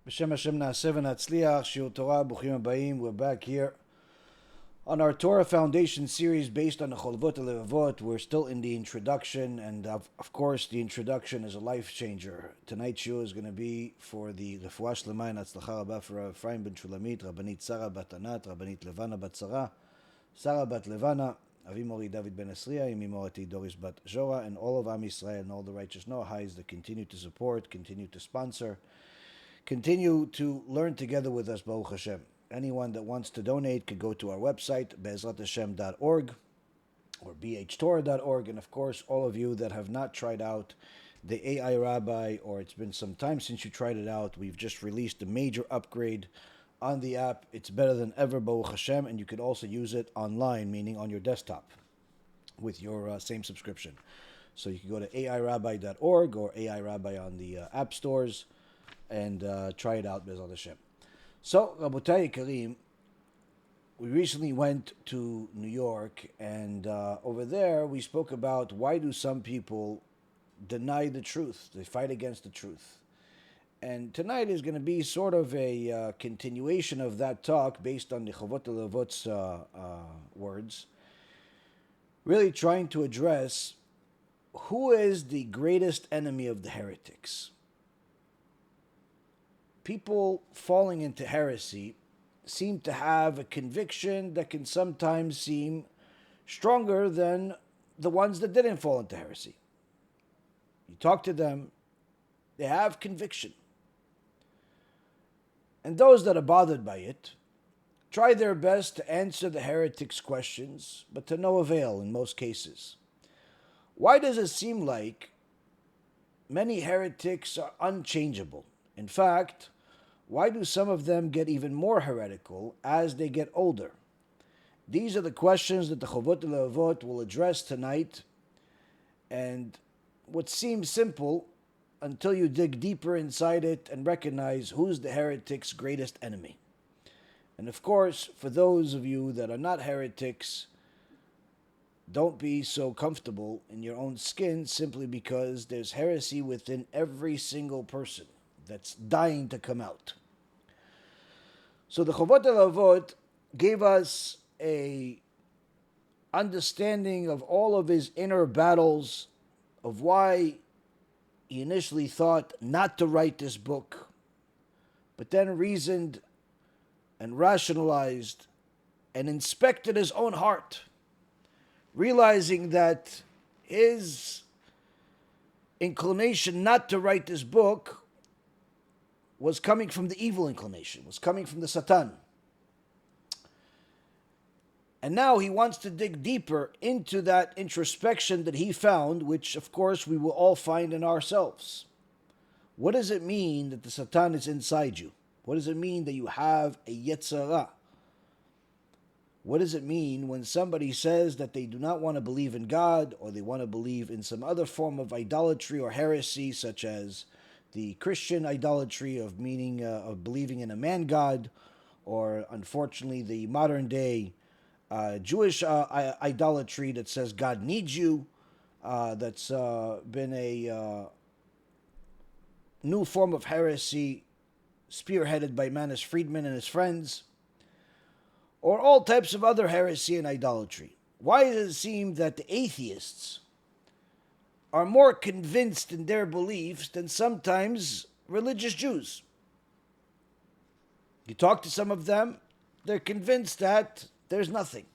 B'Shem Hashem Na'aseh v'Natzliach, Shiur Torah, Bruchim Habayim. We're back here on our Torah Foundation series based on the Chovot HaLevavot. We're still in the introduction, and of course, the introduction is a life changer. Tonight's shiur is going to be for the Refuah Shlema and Hatzlacha Rabba for Ephraim ben Shulamit, Rabbanit Sarah bat Anat, Rabbanit Levana bat Sarah, Sarah bat Levana, Avi Mori David ben Esriya, Imi Morati Doris bat Jora, and all of Am Yisrael and all the righteous Noahis that continue to support, continue to sponsor, continue to learn together with us, Baruch Hashem. Anyone that wants to donate could go to our website, be'ezrathashem.org or bhtorah.org. And of course, all of you that have not tried out the AI Rabbi, or it's been some time since you tried it out, we've just released a major upgrade on the app. It's better than ever, Baruch Hashem, and you could also use it online, meaning on your desktop, with your same subscription. So you can go to airabbi.org or AI Rabbi on the app stores and try it out, Bezrat Hashem. So, Rabotai Kareem, we recently went to New York, and over there we spoke about why do some people deny the truth? They fight against the truth. And tonight is going to be sort of a continuation of that talk based on the Chovot HaLevavot's words, really trying to address who is the greatest enemy of the heretics. People falling into heresy seem to have a conviction that can sometimes seem stronger than the ones that didn't fall into heresy. You talk to them, they have conviction. And those that are bothered by it try their best to answer the heretics' questions, but to no avail in most cases. Why does it seem like many heretics are unchangeable? In fact, why do some of them get even more heretical as they get older? These are the questions that the Chovot HaLevavot will address tonight, and what seems simple until you dig deeper inside it and recognize who's the heretic's greatest enemy. And of course, for those of you that are not heretics, don't be so comfortable in your own skin simply because there's heresy within every single person that's dying to come out. So the Chovot HaLevavot gave us a understanding of all of his inner battles, of why he initially thought not to write this book, but then reasoned and rationalized and inspected his own heart, realizing that his inclination not to write this book was coming from the evil inclination, was coming from the Satan. And now he wants to dig deeper into that introspection that he found, which of course we will all find in ourselves. What does it mean that the Satan is inside you? What does it mean that you have a Yetzirah? What does it mean when somebody says that they do not want to believe in God, or they want to believe in some other form of idolatry or heresy, such as the Christian idolatry of believing in a man God, or unfortunately the modern day Jewish idolatry that says God needs you, that's been a new form of heresy spearheaded by Manis Friedman and his friends, or all types of other heresy and idolatry. Why does it seem that the atheists are more convinced in their beliefs than sometimes religious Jews? You talk to some of them, they're convinced that there's nothing.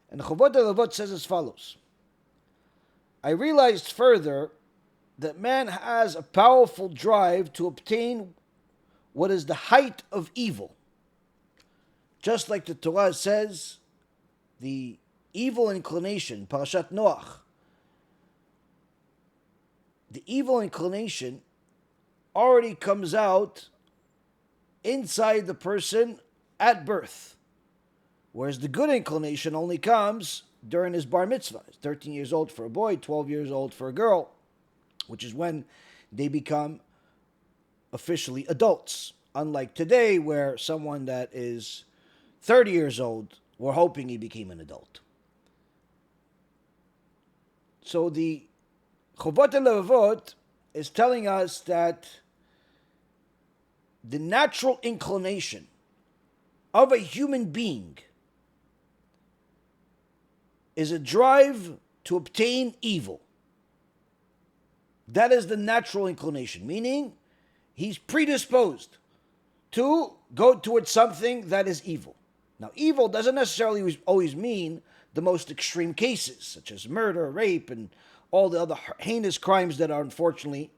And the Chovot HaLevavot says as follows: I realized further that man has a powerful drive to obtain what is the height of evil. Just like the Torah says, the evil inclination, Parashat Noach, the evil inclination already comes out inside the person at birth, whereas the good inclination only comes during his bar mitzvah. It's 13 years old for a boy, 12 years old for a girl, which is when they become officially adults. Unlike today, where someone that is 30 years old, we're hoping he became an adult. So the Chovot HaLevavot is telling us that the natural inclination of a human being is a drive to obtain evil. That is the natural inclination, meaning he's predisposed to go towards something that is evil. Now, evil doesn't necessarily always mean the most extreme cases, such as murder, rape, and all the other heinous crimes that are unfortunately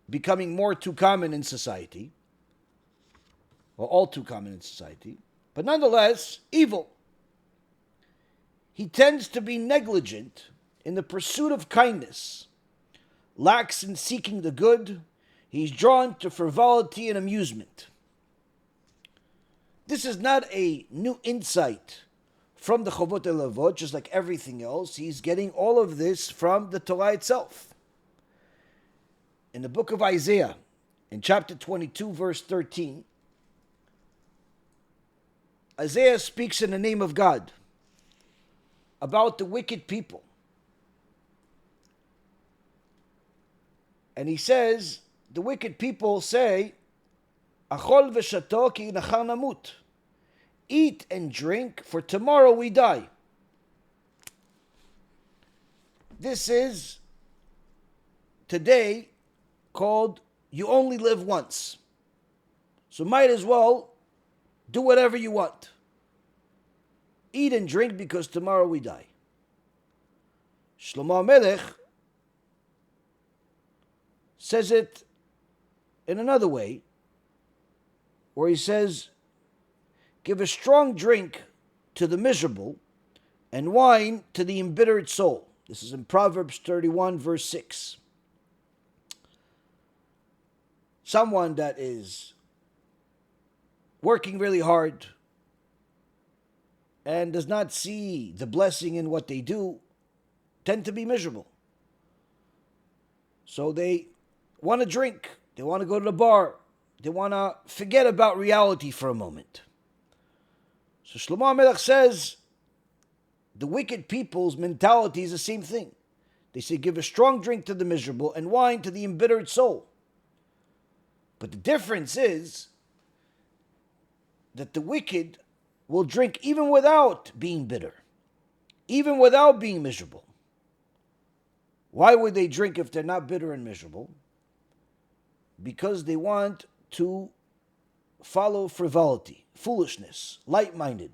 becoming more too common in society, or all too common in society, but nonetheless, evil. He tends to be negligent in the pursuit of kindness, lacks in seeking the good. He's drawn to frivolity and amusement. This is not a new insight from the Chovot HaLevavot, just like everything else. He's getting all of this from the Torah itself. In the book of Isaiah, in chapter 22, verse 13, Isaiah speaks in the name of God about the wicked people. And he says, the wicked people say, Achol v'shato ki nachar namut. Eat and drink, for tomorrow we die. This is today called you only live once. So might as well do whatever you want. Eat and drink because tomorrow we die. Shlomo HaMelech says it in another way, where he says, give a strong drink to the miserable and wine to the embittered soul. This is in Proverbs 31, verse 6. Someone that is working really hard and does not see the blessing in what they do tend to be miserable. So they want to drink, they want to go to the bar, they want to forget about reality for a moment. So Shlomo HaMelech says the wicked people's mentality is the same thing. They say, give a strong drink to the miserable and wine to the embittered soul. But the difference is that the wicked will drink even without being bitter, even without being miserable. Why would they drink if they're not bitter and miserable? Because they want to follow frivolity, foolishness, light-minded.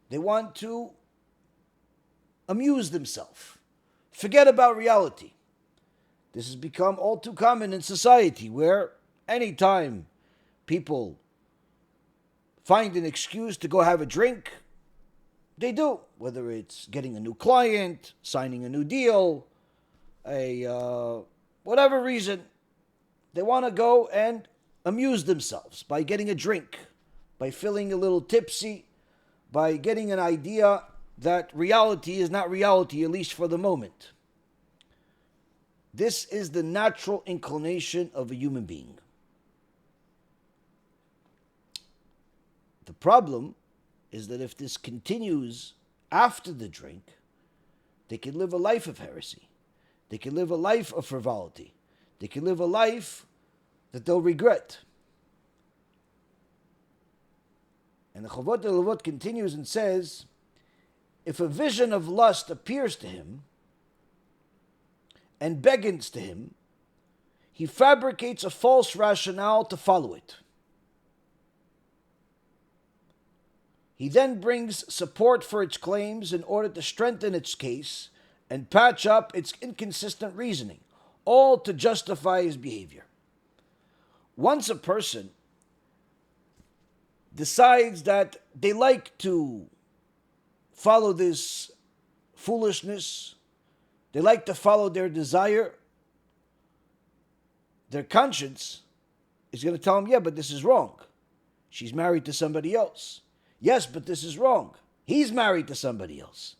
They want to amuse themselves, forget about reality. This has become all too common in society, where anytime people find an excuse to go have a drink, they do. Whether it's getting a new client, signing a new deal, whatever reason, they want to go and amuse themselves by getting a drink, by feeling a little tipsy, by getting an idea that reality is not reality, at least for the moment. This is the natural inclination of a human being. The problem is that if this continues after the drink, they can live a life of heresy. They can live a life of frivolity. They can live a life that they'll regret. And the Chovot HaLevavot continues and says, if a vision of lust appears to him and beckons to him, he fabricates a false rationale to follow it. He then brings support for its claims in order to strengthen its case and patch up its inconsistent reasoning, all to justify his behavior. Once a person decides that they like to follow this foolishness, they like to follow their desire, their conscience is going to tell them, yeah, but this is wrong. She's married to somebody else. Yes, but this is wrong. He's married to somebody else.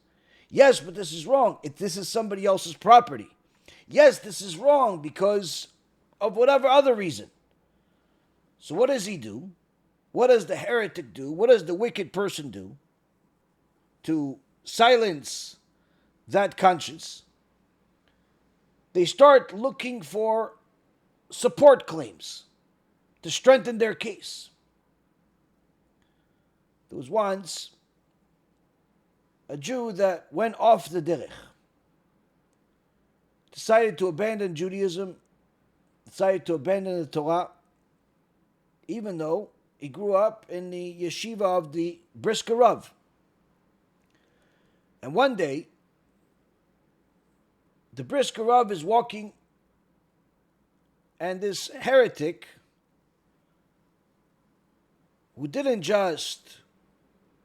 Yes, but this is wrong. This is somebody else's property. Yes, this is wrong because of whatever other reason. So what does he do? What does the heretic do? What does the wicked person do to silence that conscience? They start looking for support claims. to strengthen their case. There was once a Jew that went off the derech, decided to abandon Judaism, decided to abandon the Torah, even though he grew up in the yeshiva of the Brisker Rav. And one day, the Brisker Rav is walking, and this heretic, who didn't just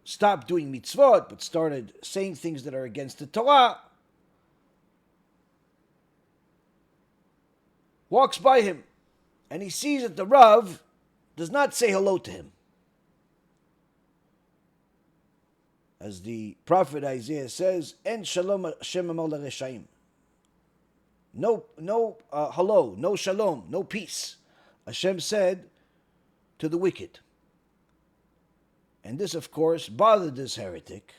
stop doing mitzvot, but started saying things that are against the Torah, walks by him, and he sees that the Rav does not say hello to him. As the prophet Isaiah says, "En shalom Hashem amar l'reshaim." No hello, no shalom, no peace. Hashem said to the wicked. And this, of course, bothered this heretic.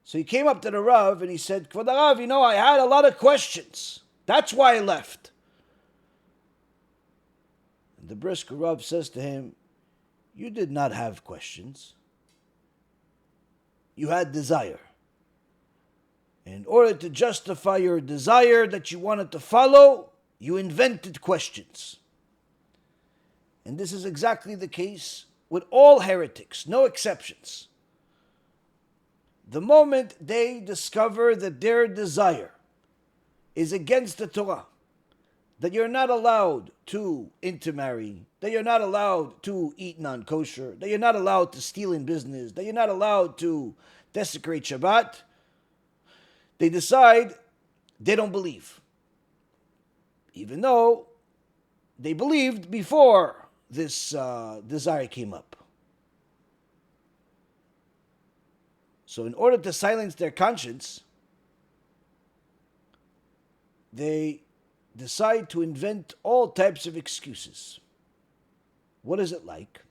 So he came up to the Rav and he said, "Kvod Rav, I had a lot of questions. That's why I left." And the Brisker Rav says to him, "You did not have questions. You had desire. And in order to justify your desire that you wanted to follow, you invented questions." And this is exactly the case with all heretics, no exceptions. The moment they discover that their desire is against the Torah, that you're not allowed to intermarry, that you're not allowed to eat non-kosher, that you're not allowed to steal in business, that you're not allowed to desecrate Shabbat, they decide they don't believe. Even though they believed before this desire came up. So in order to silence their conscience, they decide to invent all types of excuses. What is it like?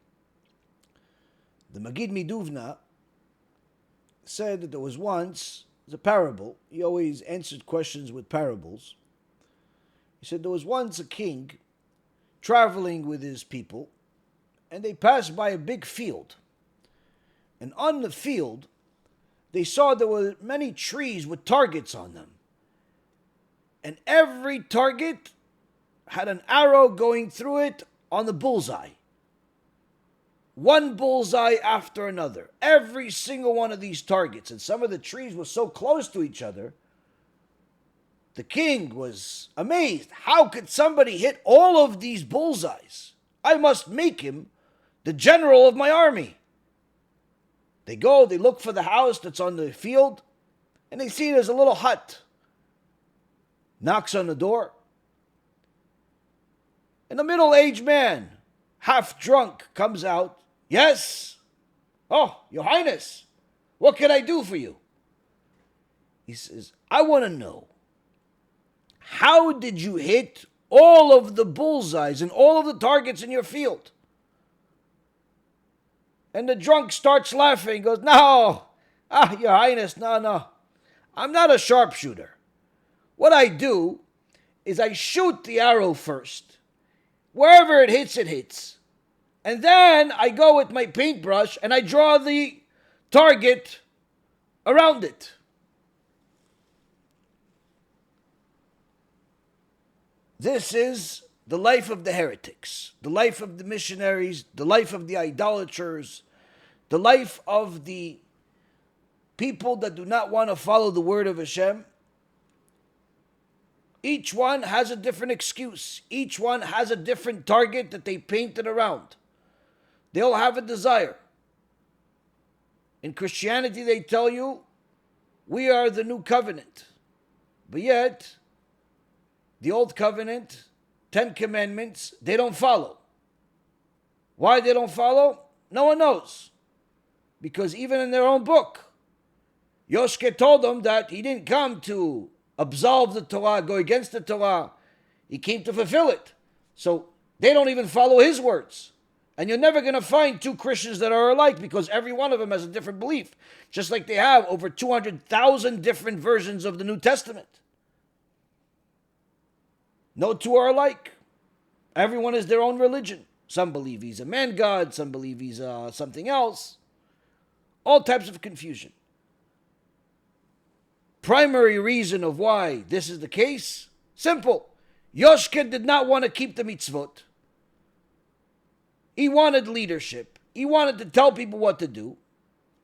The Maggid MiDubna said that there was once a parable. He always answered questions with parables. He said there was once a king traveling with his people, and they passed by a big field. And on the field, they saw there were many trees with targets on them. And every target had an arrow going through it on the bullseye. One bullseye after another. Every single one of these targets. And some of the trees were so close to each other, the king was amazed. How could somebody hit all of these bullseyes? I must make him the general of my army. They go, they look for the house that's on the field, and they see there's a little hut. Knocks on the door. And a middle-aged man, half drunk, comes out. "Yes? Oh, Your Highness, what can I do for you?" He says, "I want to know, how did you hit all of the bullseyes and all of the targets in your field?" And the drunk starts laughing, goes, "No, Your Highness, no. I'm not a sharpshooter. What I do is I shoot the arrow first. Wherever it hits, it hits. And then I go with my paintbrush and I draw the target around it." This is the life of the heretics, the life of the missionaries, the life of the idolaters, the life of the people that do not want to follow the word of Hashem. Each one has a different excuse. Each one has a different target that they painted around. They all have a desire. In Christianity, they tell you, we are the new covenant. But yet, the old covenant, 10 commandments, they don't follow. Why they don't follow? No one knows. Because even in their own book, Yoshke told them that he didn't come to absolve the Torah, go against the Torah. He came to fulfill it. So they don't even follow his words. And you're never going to find two Christians that are alike, because every one of them has a different belief. Just like they have over 200,000 different versions of the New Testament. No two are alike. Everyone is their own religion. Some believe he's a man god. Some believe he's something else. All types of confusion. Primary reason of why this is the case? Simple. Yoshke did not want to keep the mitzvot. He wanted leadership. He wanted to tell people what to do.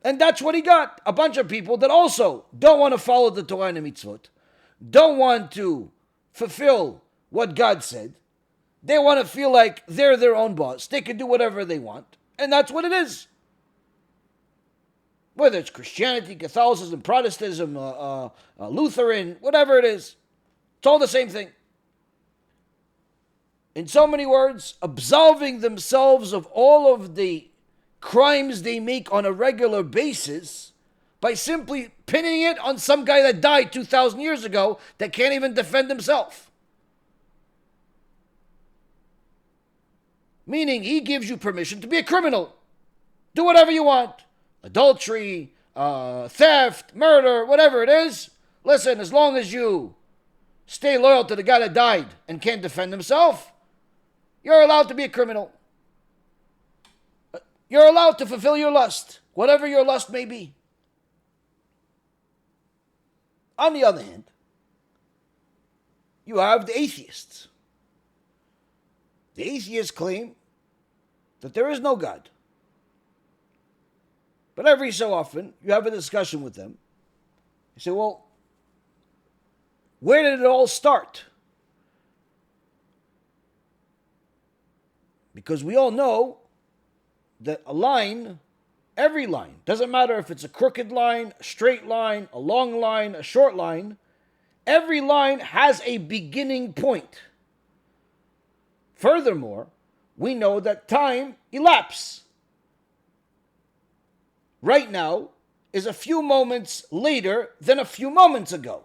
And that's what he got. A bunch of people that also don't want to follow the Torah and the mitzvot. Don't want to fulfill what God said. They want to feel like they're their own boss. They can do whatever they want. And that's what it is. Whether it's Christianity, Catholicism, Protestantism, Lutheran, whatever it is. It's all the same thing. In so many words, absolving themselves of all of the crimes they make on a regular basis by simply pinning it on some guy that died 2,000 years ago that can't even defend himself. Meaning he gives you permission to be a criminal. Do whatever you want. Adultery, theft, murder, whatever it is. Listen, as long as you stay loyal to the guy that died and can't defend himself, you're allowed to be a criminal. You're allowed to fulfill your lust, whatever your lust may be. On the other hand, you have the atheists. The atheists claim that there is no God. But every so often, you have a discussion with them. You say, well, where did it all start? Because we all know that a line, every line, doesn't matter if it's a crooked line, a straight line, a long line, a short line, every line has a beginning point. Furthermore, we know that time elapses. Right now is a few moments later than a few moments ago.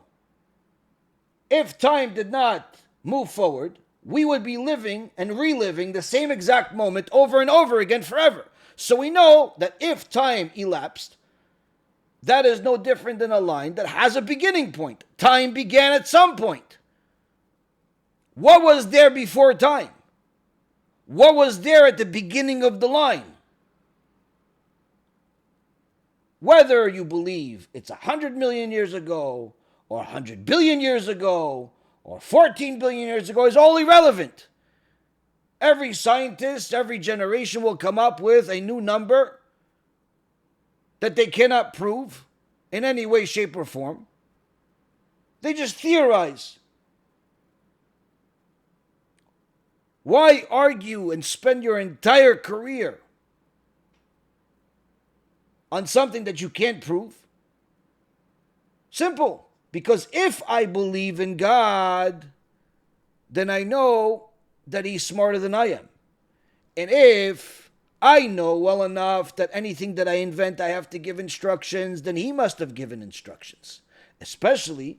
If time did not move forward, we would be living and reliving the same exact moment over and over again forever. So we know that if time elapsed, that is no different than a line that has a beginning point. Time began at some point. What was there before time? What was there at the beginning of the line? Whether you believe it's 100 million years ago, or 100 billion years ago, or 14 billion years ago is all irrelevant. Every scientist, every generation will come up with a new number that they cannot prove in any way, shape, or form. They just theorize. Why argue and spend your entire career on something that you can't prove? Simple. Because if I believe in God, then I know that He's smarter than I am. And if I know well enough that anything that I invent, I have to give instructions, then He must have given instructions. Especially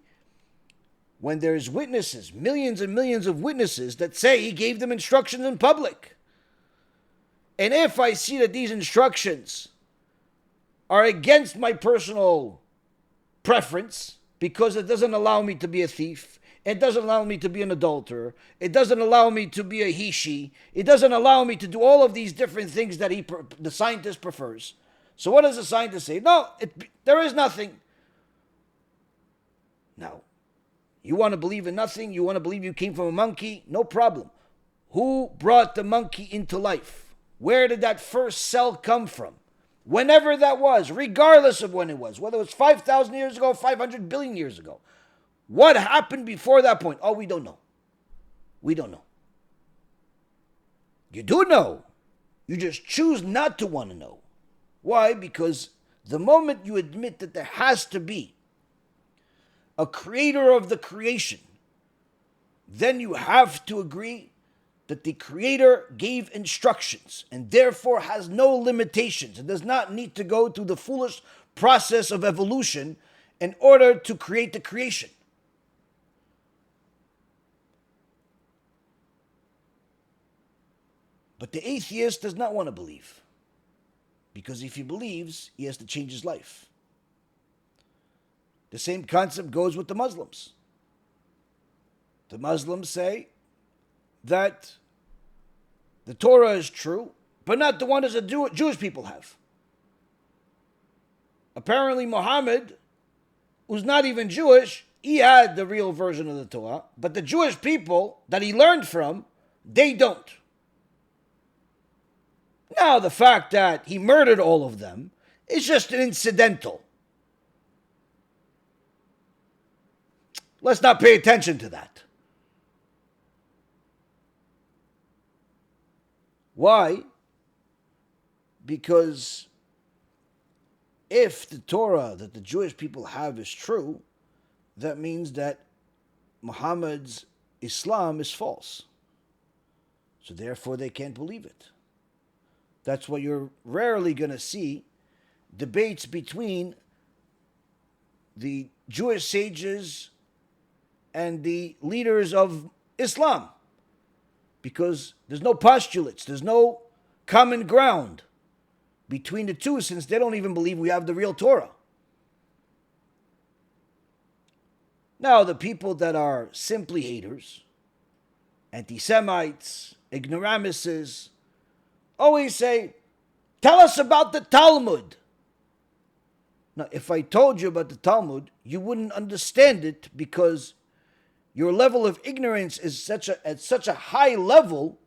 when there's witnesses, millions and millions of witnesses that say He gave them instructions in public. And if I see that these instructions are against my personal preference, because it doesn't allow me to be a thief, it doesn't allow me to be an adulterer, it doesn't allow me to be a he-she, it doesn't allow me to do all of these different things that the scientist prefers. So what does the scientist say? No, there is nothing. Now, you want to believe in nothing? You want to believe you came from a monkey? No problem. Who brought the monkey into life? Where did that first cell come from? Whenever that was, regardless of when it was, whether it was 5,000 years ago, 500 billion years ago. What happened before that point? Oh, we don't know. We don't know. You do know. You just choose not to want to know. Why? Because the moment you admit that there has to be a creator of the creation, then you have to agree that the Creator gave instructions and therefore has no limitations and does not need to go through the foolish process of evolution in order to create the creation. But the atheist does not want to believe, because if he believes, he has to change his life. The same concept goes with the Muslims. The Muslims say that The Torah is true, but not the one that the Jewish people have. Apparently Muhammad, who's not even Jewish, he had the real version of the Torah, but the Jewish people that he learned from, they don't. Now, the fact that he murdered all of them is just an incidental. Let's not pay attention to that. Why? Because if the Torah that the Jewish people have is true, that means that Muhammad's Islam is false. So therefore they can't believe it. That's why you're rarely going to see debates between the Jewish sages and the leaders of Islam. Because there's no postulates, there's no common ground between the two, since they don't even believe we have the real Torah. Now, the people that are simply haters, anti-Semites, ignoramuses, always say, tell us about the Talmud. Now, if I told you about the Talmud, you wouldn't understand it because your level of ignorance is at such a high level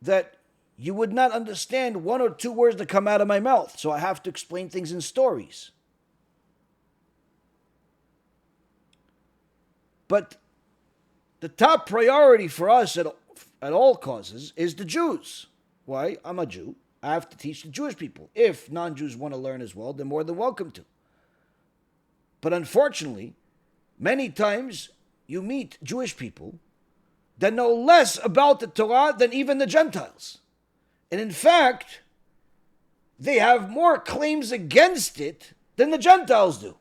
that you would not understand one or two words that come out of my mouth. So I have to explain things in stories. But the top priority for us at all causes is the Jews. Why? I'm a Jew. I have to teach the Jewish people. If non-Jews want to learn as well, they're more than welcome to. But unfortunately, many times you meet Jewish people that know less about the Torah than even the Gentiles. And in fact, they have more claims against it than the Gentiles do.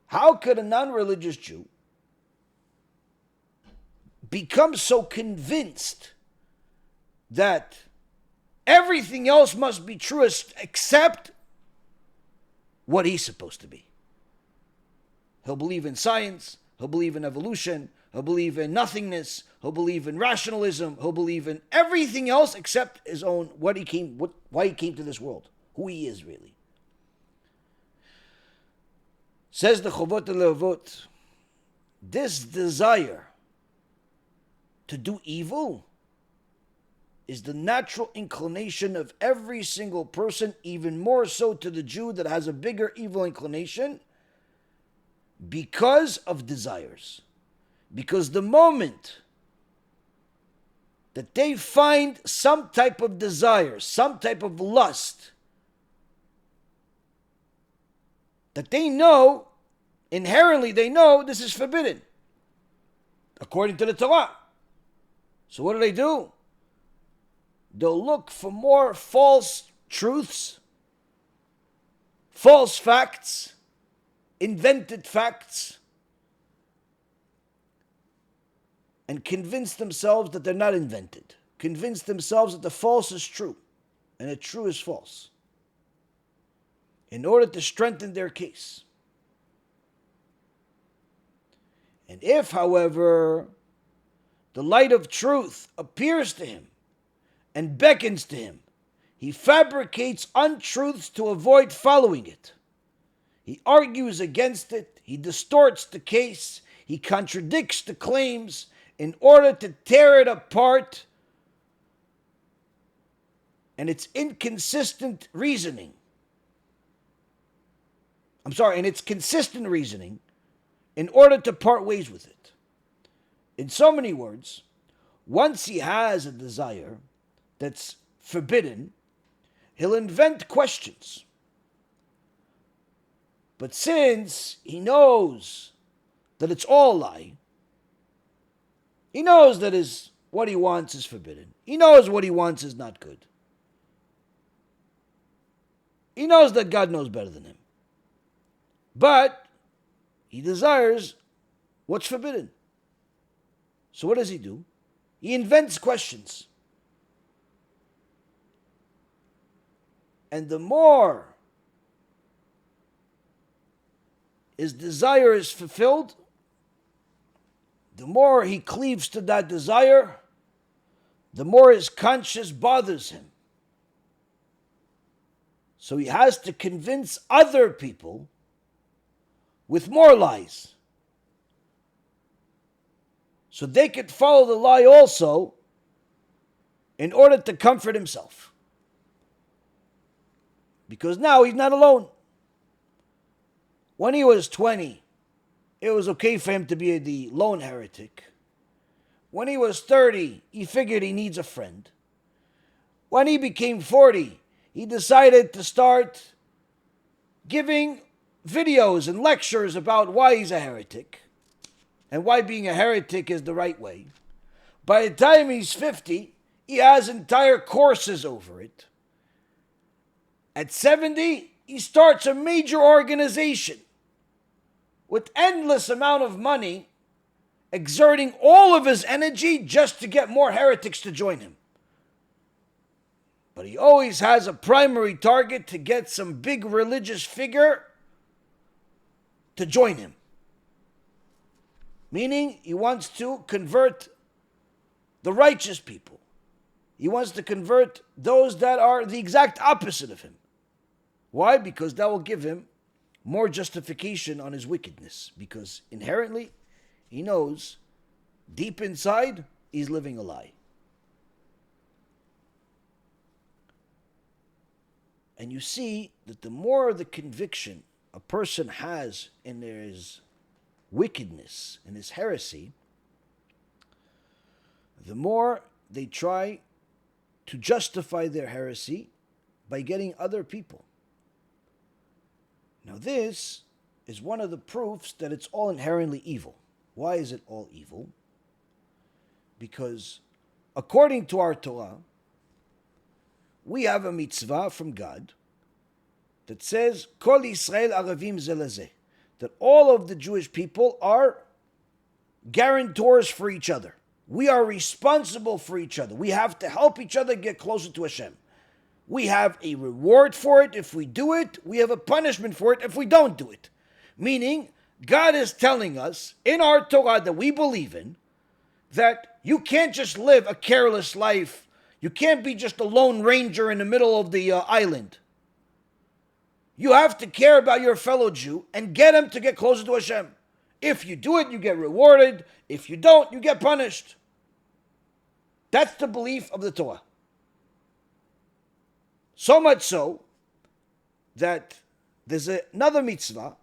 How could a non-religious Jew become so convinced that everything else must be true except what he's supposed to be? He'll believe in science, he'll believe in evolution, he'll believe in nothingness, he'll believe in rationalism, he'll believe in everything else except his own, why he came to this world, who he is really. Says the Chovot HaLevavot, this desire to do evil is the natural inclination of every single person, even more so to the Jew that has a bigger evil inclination, because of desires. Because the moment that they find some type of desire, some type of lust, that they know, inherently they know this is forbidden, according to the Torah. So what do? They'll look for more false truths, false facts, invented facts, and convince themselves that they're not invented. Convince themselves that the false is true and the true is false, in order to strengthen their case. And if, however, the light of truth appears to him and beckons to him, he fabricates untruths to avoid following it. He argues against it, he distorts the case, he contradicts the claims in order to tear it apart, and it's inconsistent reasoning. And it's consistent reasoning in order to part ways with it. In so many words, once he has a desire that's forbidden, he'll invent questions. But since he knows that it's all a lie, he knows that what he wants is forbidden. He knows what he wants is not good. He knows that God knows better than him. But he desires what's forbidden. So what does he do? He invents questions. And the more his desire is fulfilled, the more he cleaves to that desire, the more his conscience bothers him. So he has to convince other people with more lies, so they could follow the lie also in order to comfort himself. Because now he's not alone. When he was 20, it was okay for him to be the lone heretic. When he was 30, he figured he needs a friend. When he became 40, he decided to start giving videos and lectures about why he's a heretic and why being a heretic is the right way. By the time he's 50, he has entire courses over it. At 70, he starts a major organization with endless amount of money, exerting all of his energy just to get more heretics to join him. But he always has a primary target to get some big religious figure to join him. Meaning, he wants to convert the righteous people. He wants to convert those that are the exact opposite of him. Why? Because that will give him more justification on his wickedness. Because inherently, he knows, deep inside, he's living a lie. And you see that the more the conviction a person has in his wickedness, in his heresy, the more they try to justify their heresy by getting other people. Now this is one of the proofs that it's all inherently evil. Why is it all evil? Because according to our Torah, we have a mitzvah from God that says, Kol Yisrael Aravim ze lezeh, that all of the Jewish people are guarantors for each other. We are responsible for each other. We have to help each other get closer to HaShem. We have a reward for it if we do it. We have a punishment for it if we don't do it. Meaning, God is telling us in our Torah that we believe in that you can't just live a careless life. You can't be just a lone ranger in the middle of the island. You have to care about your fellow Jew and get him to get closer to Hashem. If you do it, you get rewarded. If you don't, you get punished. That's the belief of the Torah. So much so that there's another mitzvah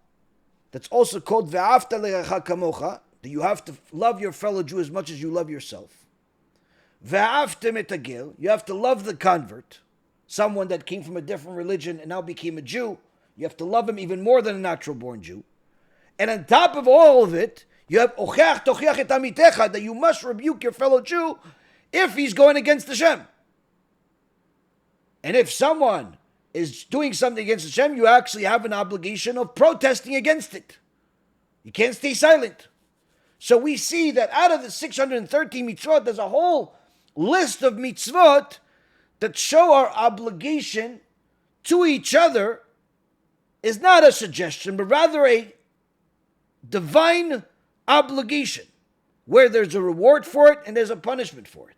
that's also called Ve'afta le'recha kamocha, that you have to love your fellow Jew as much as you love yourself. Ve'afta metagil, you have to love the convert, someone that came from a different religion and now became a Jew. You have to love him even more than a natural born Jew. And on top of all of it, you have ocheach tochiach et amitecha, that you must rebuke your fellow Jew if he's going against Hashem. And if someone is doing something against Hashem, you actually have an obligation of protesting against it. You can't stay silent. So we see that out of the 613 mitzvot, there's a whole list of mitzvot that show our obligation to each other is not a suggestion, but rather a divine obligation, where there's a reward for it and there's a punishment for it.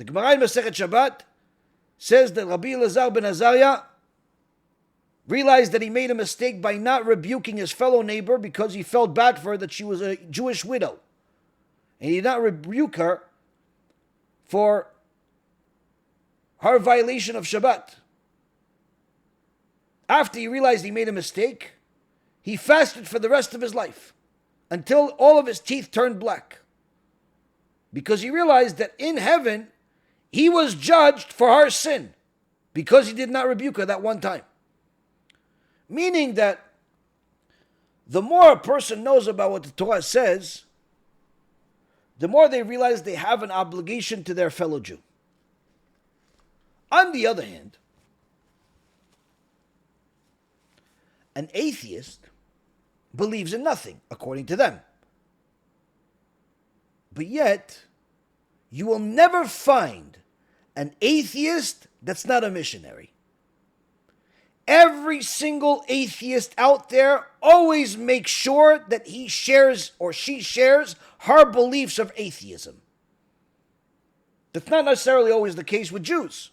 The Gemara in Masechet Shabbat says that Rabbi Elazar ben Azariah realized that he made a mistake by not rebuking his fellow neighbor because he felt bad for her that she was a Jewish widow. And he did not rebuke her for her violation of Shabbat. After he realized he made a mistake, he fasted for the rest of his life until all of his teeth turned black. Because he realized that in heaven, he was judged for her sin because he did not rebuke her that one time. Meaning that the more a person knows about what the Torah says, the more they realize they have an obligation to their fellow Jew. On the other hand, an atheist believes in nothing, according to them. But yet, you will never find an atheist that's not a missionary. Every single atheist out there always makes sure that he shares or she shares her beliefs of atheism. That's not necessarily always the case with Jews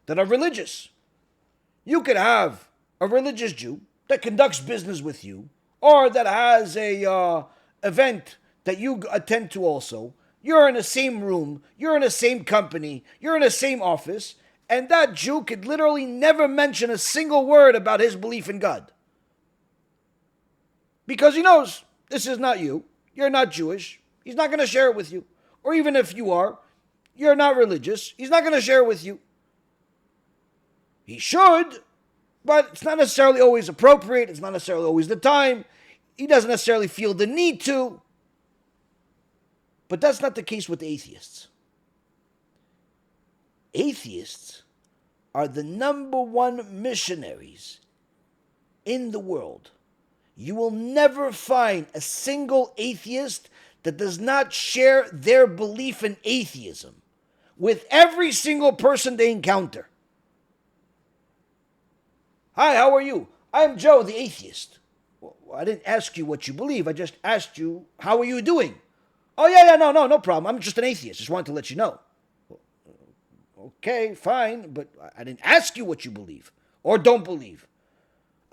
that are religious. You could have a religious Jew that conducts business with you, or that has a event that you attend to also. You're in the same room, you're in the same company, you're in the same office, and that Jew could literally never mention a single word about his belief in God. Because he knows this is not you, you're not Jewish, he's not going to share it with you. Or even if you are, you're not religious, he's not going to share it with you. He should, but it's not necessarily always appropriate, it's not necessarily always the time, he doesn't necessarily feel the need to. But that's not the case with atheists. Atheists are the number one missionaries in the world. You will never find a single atheist that does not share their belief in atheism with every single person they encounter. Hi, how are you? I'm Joe, the atheist. Well, I didn't ask you what you believe. I just asked you, how are you doing? Oh, yeah, no problem. I'm just an atheist. Just wanted to let you know. Okay, fine, but I didn't ask you what you believe or don't believe.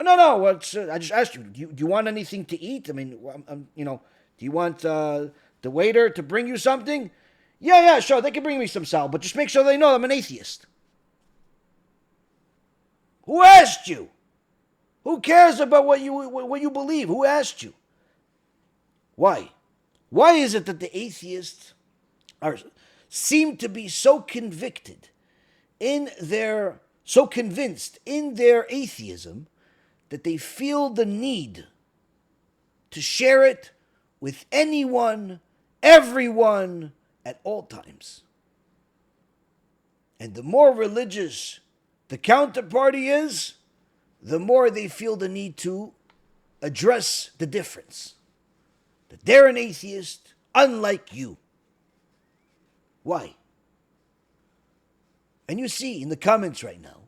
No, I just asked you. Do you want anything to eat? I mean, do you want the waiter to bring you something? Yeah, sure. They can bring me some salad, but just make sure they know I'm an atheist. Who asked you? Who cares about what you believe? Who asked you? Why? Why is it that the atheists seem to be so convinced in their atheism that they feel the need to share it with anyone, everyone, at all times? And the more religious the counterparty is, the more they feel the need to address the difference. That they're an atheist, unlike you. Why? And you see in the comments right now,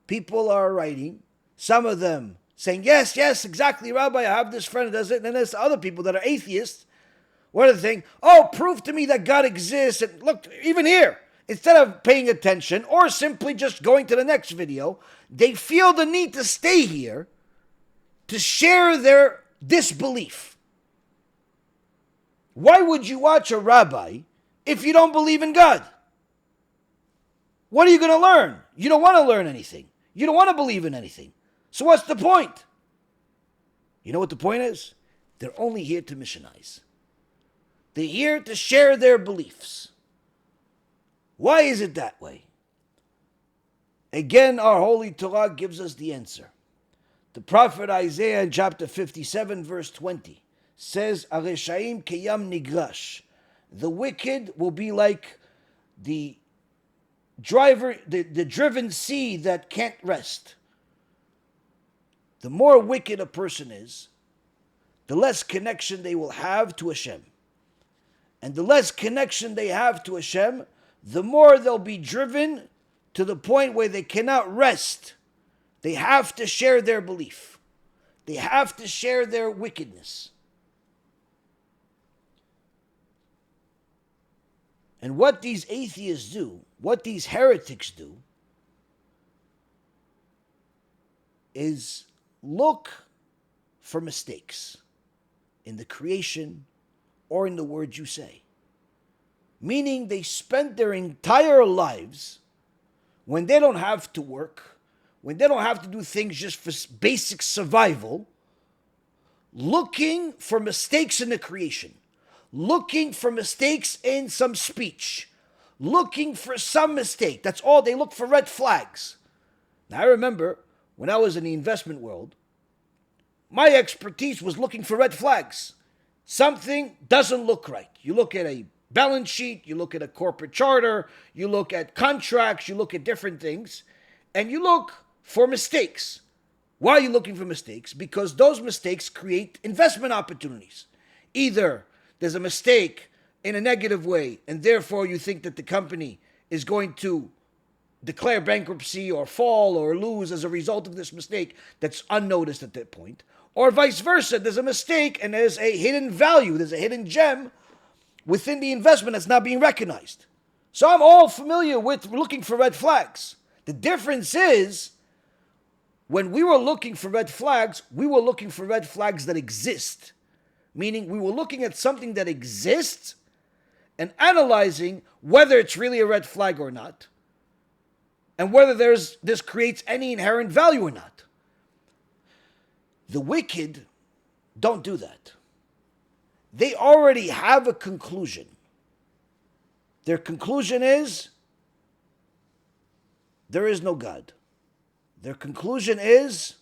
people are writing, some of them saying, yes, exactly, Rabbi, I have this friend that does it. And then there's other people that are atheists. What are they saying? Oh, prove to me that God exists. And look, even here, instead of paying attention or simply just going to the next video, they feel the need to stay here to share their disbelief. Why would you watch a rabbi if you don't believe in God? What are you going to learn? You don't want to learn anything. You don't want to believe in anything. So what's the point? You know what the point is? They're only here to missionize. They're here to share their beliefs. Why is it that way? Again, our Holy Torah gives us the answer. The prophet Isaiah in chapter 57, verse 20, says, Areshaim keyam nigrash. The wicked will be like the driven sea that can't rest. The more wicked a person is, the less connection they will have to HaShem. And the less connection they have to HaShem, the more they'll be driven to the point where they cannot rest. They have to share their belief. They have to share their wickedness. And what these atheists do, what these heretics do, is look for mistakes in the creation or in the words you say. Meaning they spend their entire lives, when they don't have to work, when they don't have to do things just for basic survival, looking for mistakes in the creation, looking for mistakes in some speech, looking for some mistake. That's all. They look for red flags. Now I remember when I was in the investment world, my expertise was looking for red flags. Something doesn't look right. You look at a balance sheet, you look at a corporate charter, you look at contracts, you look at different things, and you look for mistakes. Why are you looking for mistakes? Because those mistakes create investment opportunities. Either there's a mistake in a negative way, and therefore you think that the company is going to declare bankruptcy or fall or lose as a result of this mistake that's unnoticed at that point. Or vice versa, there's a mistake and there's a hidden value, there's a hidden gem within the investment that's not being recognized. So I'm all familiar with looking for red flags. The difference is, when we were looking for red flags, we were looking for red flags that exist. Meaning we were looking at something that exists and analyzing whether it's really a red flag or not, and whether this creates any inherent value or not. The wicked don't do that. They already have a conclusion. Their conclusion is, there is no God. Their conclusion is,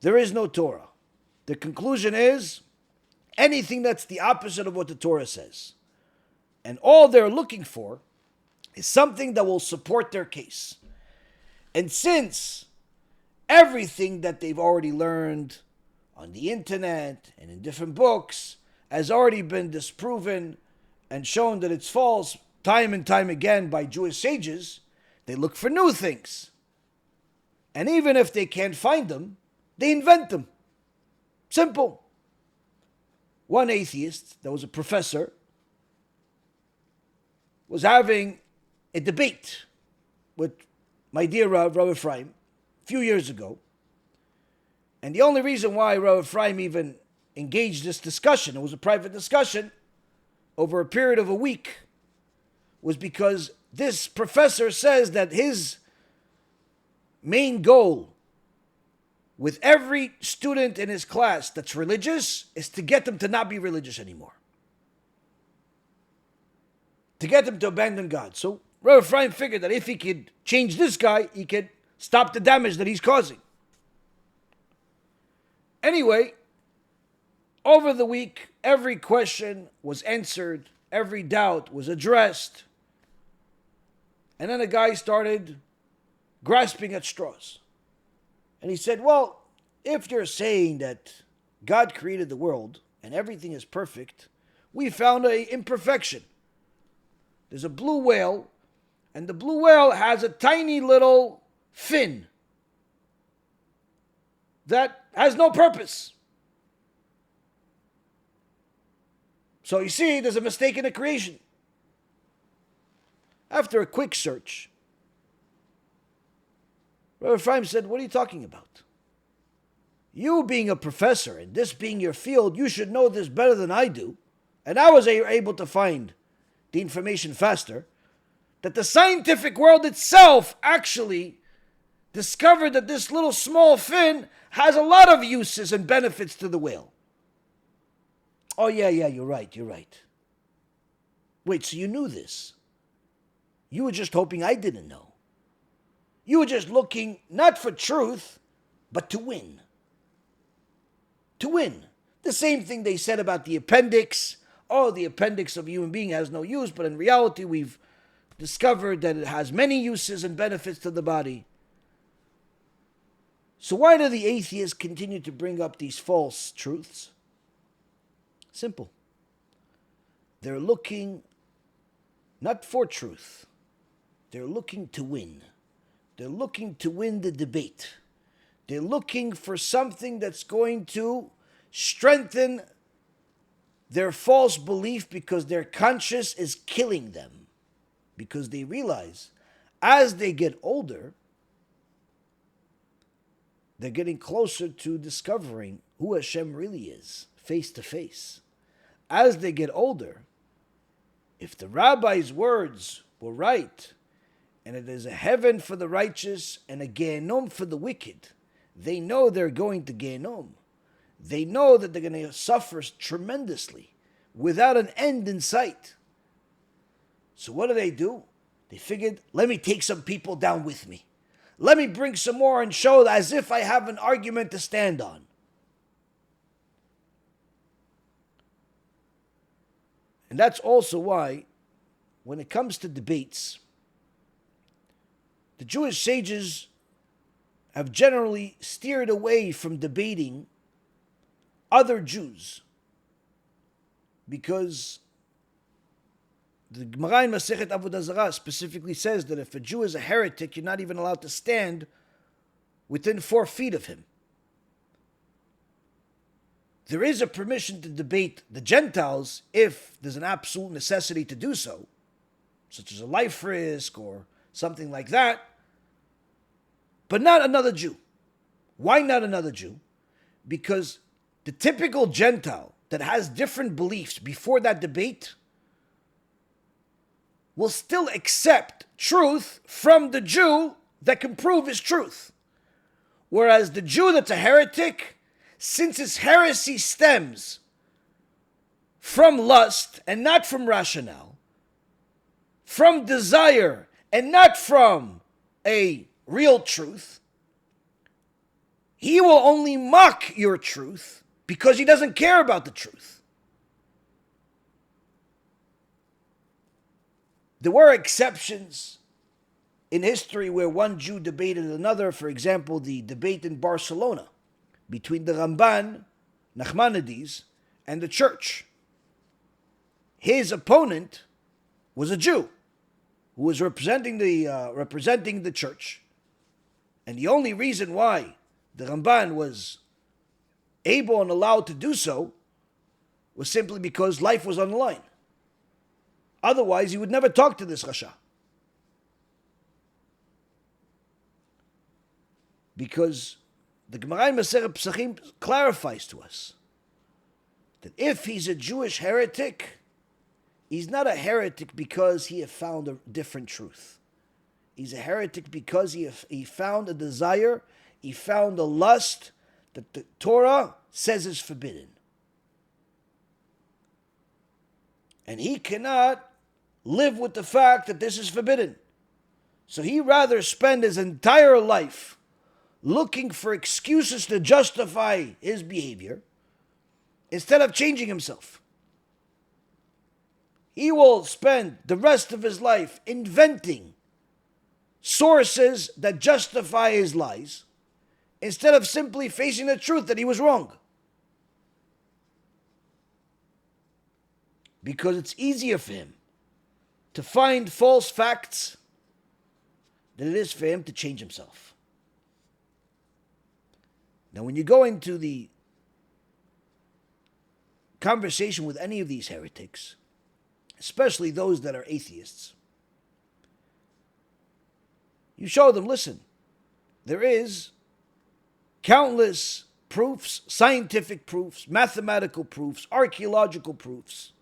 there is no Torah. Their conclusion is, anything that's the opposite of what the Torah says. And all they're looking for is something that will support their case. And since everything that they've already learned on the internet and in different books has already been disproven and shown that it's false time and time again by Jewish sages, they look for new things. And even if they can't find them, they invent them. Simple. One atheist, that was a professor, was having a debate with my dear Rabbi Ephraim a few years ago. And the only reason why Rabbi Ephraim even engaged this discussion, it was a private discussion over a period of a week, was because this professor says that his main goal with every student in his class that's religious is to get them to not be religious anymore. To get them to abandon God. So Rabbi Ephraim figured that if he could change this guy, he could stop the damage that he's causing. Anyway, over the week, every question was answered, every doubt was addressed, and then the guy started grasping at straws. And he said, well, if you're saying that God created the world and everything is perfect, we found an imperfection. There's a blue whale, and the blue whale has a tiny little fin that has no purpose. So you see, there's a mistake in the creation. After a quick search, Rabbi Ephraim said, what are you talking about? You being a professor and this being your field, you should know this better than I do. And I was able to find the information faster, that the scientific world itself actually discovered that this little small fin has a lot of uses and benefits to the whale. Oh yeah, you're right. Wait, so you knew this? You were just hoping I didn't know. You were just looking not for truth, but to win. To win. The same thing they said about the appendix. Oh, the appendix of a human being has no use, but in reality we've discovered that it has many uses and benefits to the body. So why do the atheists continue to bring up these false truths? Simple. They're looking not for truth. They're looking to win. They're looking to win the debate. They're looking for something that's going to strengthen their false belief because their conscience is killing them. Because they realize as they get older, they're getting closer to discovering who HaShem really is, face to face. As they get older, if the rabbi's words were right, and it is a heaven for the righteous and a Gehenom for the wicked, they know they're going to Gehenom. They know that they're going to suffer tremendously without an end in sight. So what do? They figured, let me take some people down with me. Let me bring some more and show as if I have an argument to stand on. And that's also why, when it comes to debates, the Jewish sages have generally steered away from debating other Jews because The Gemara in Masechet Avodah Zarah specifically says that if a Jew is a heretic, you're not even allowed to stand within 4 feet of him. There is a permission to debate the Gentiles if there's an absolute necessity to do so, such as a life risk or something like that, but not another Jew. Why not another Jew? Because the typical Gentile that has different beliefs before that debate will still accept truth from the Jew that can prove his truth. Whereas the Jew that's a heretic, since his heresy stems from lust and not from rationale, from desire and not from a real truth, he will only mock your truth because he doesn't care about the truth. There were exceptions in history where one Jew debated another. For example, the debate in Barcelona between the Ramban, Nachmanides, and the church. His opponent was a Jew who was representing the church. And the only reason why the Ramban was able and allowed to do so was simply because life was on the line. Otherwise, he would never talk to this Rasha. Because the Gemara in Masechet Pesachim clarifies to us that if he's a Jewish heretic, he's not a heretic because he has found a different truth. He's a heretic because he found a desire, he found a lust that the Torah says is forbidden. And he cannot live with the fact that this is forbidden. So he rather spend his entire life looking for excuses to justify his behavior instead of changing himself. He will spend the rest of his life inventing sources that justify his lies instead of simply facing the truth that he was wrong. Because it's easier for him to find false facts than it is for him to change himself. Now, when you go into the conversation with any of these heretics, especially those that are atheists, you show them, listen, there is countless proofs, scientific proofs, mathematical proofs, archaeological proofs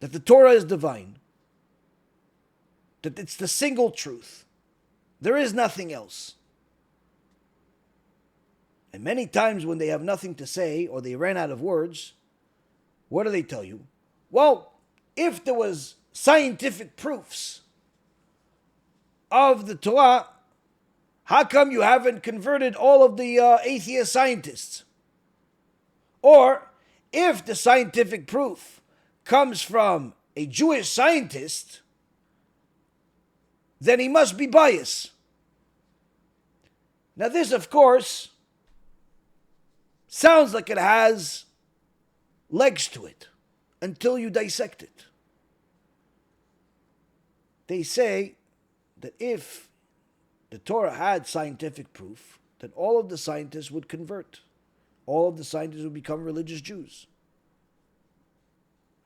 that the Torah is divine, that it's the single truth. There is nothing else. And many times when they have nothing to say or they ran out of words, what do they tell you? Well, if there was scientific proofs of the Torah, how come you haven't converted all of the atheist scientists? Or, if the scientific proof comes from a Jewish scientist, then he must be biased. Now this, of course, sounds like it has legs to it until you dissect it. They say that if the Torah had scientific proof, then all of the scientists would convert. All of the scientists would become religious Jews.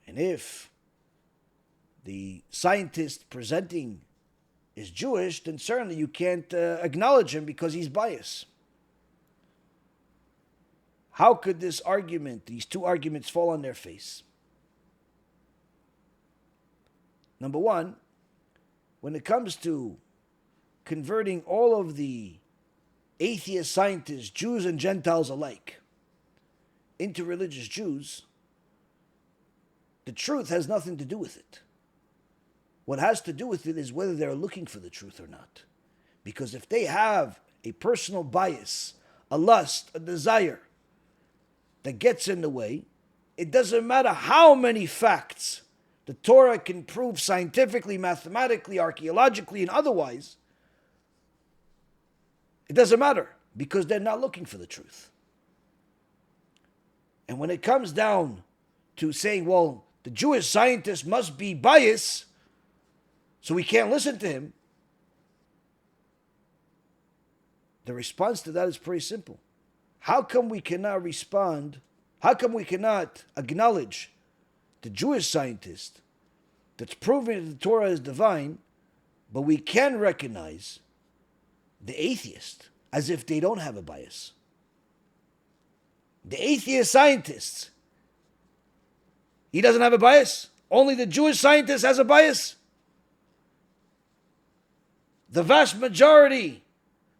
And if the scientist presenting is Jewish, then certainly you can't acknowledge him because he's biased. How could this argument, these two arguments, fall on their face? Number one, when it comes to converting all of the atheist scientists, Jews and Gentiles alike, into religious Jews, the truth has nothing to do with it. What has to do with it is whether they're looking for the truth or not. Because if they have a personal bias, a lust, a desire that gets in the way, it doesn't matter how many facts the Torah can prove scientifically, mathematically, archaeologically, and otherwise. It doesn't matter because they're not looking for the truth. And when it comes down to saying, well, the Jewish scientist must be biased, so we can't listen to him. The response to that is pretty simple. How come we cannot respond? How come we cannot acknowledge the Jewish scientist that's proving that the Torah is divine, but we can recognize the atheist as if they don't have a bias? The atheist scientists, he doesn't have a bias. Only the Jewish scientist has a bias. The vast majority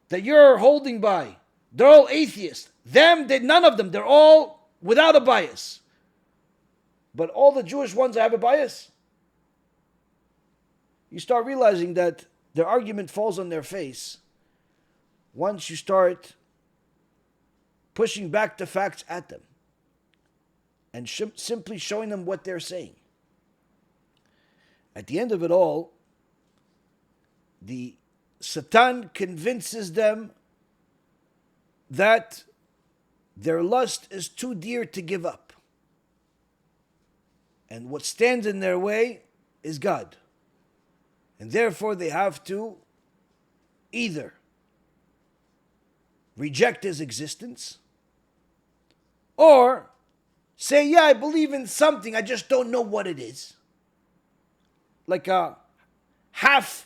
that you're holding by, they're all atheists. None of them, they're all without a bias. But all the Jewish ones have a bias. You start realizing that their argument falls on their face once you start pushing back the facts at them and simply showing them what they're saying. At the end of it all, the Satan convinces them that their lust is too dear to give up. And what stands in their way is God. And therefore they have to either reject his existence or say, yeah, I believe in something, I just don't know what it is. Like a half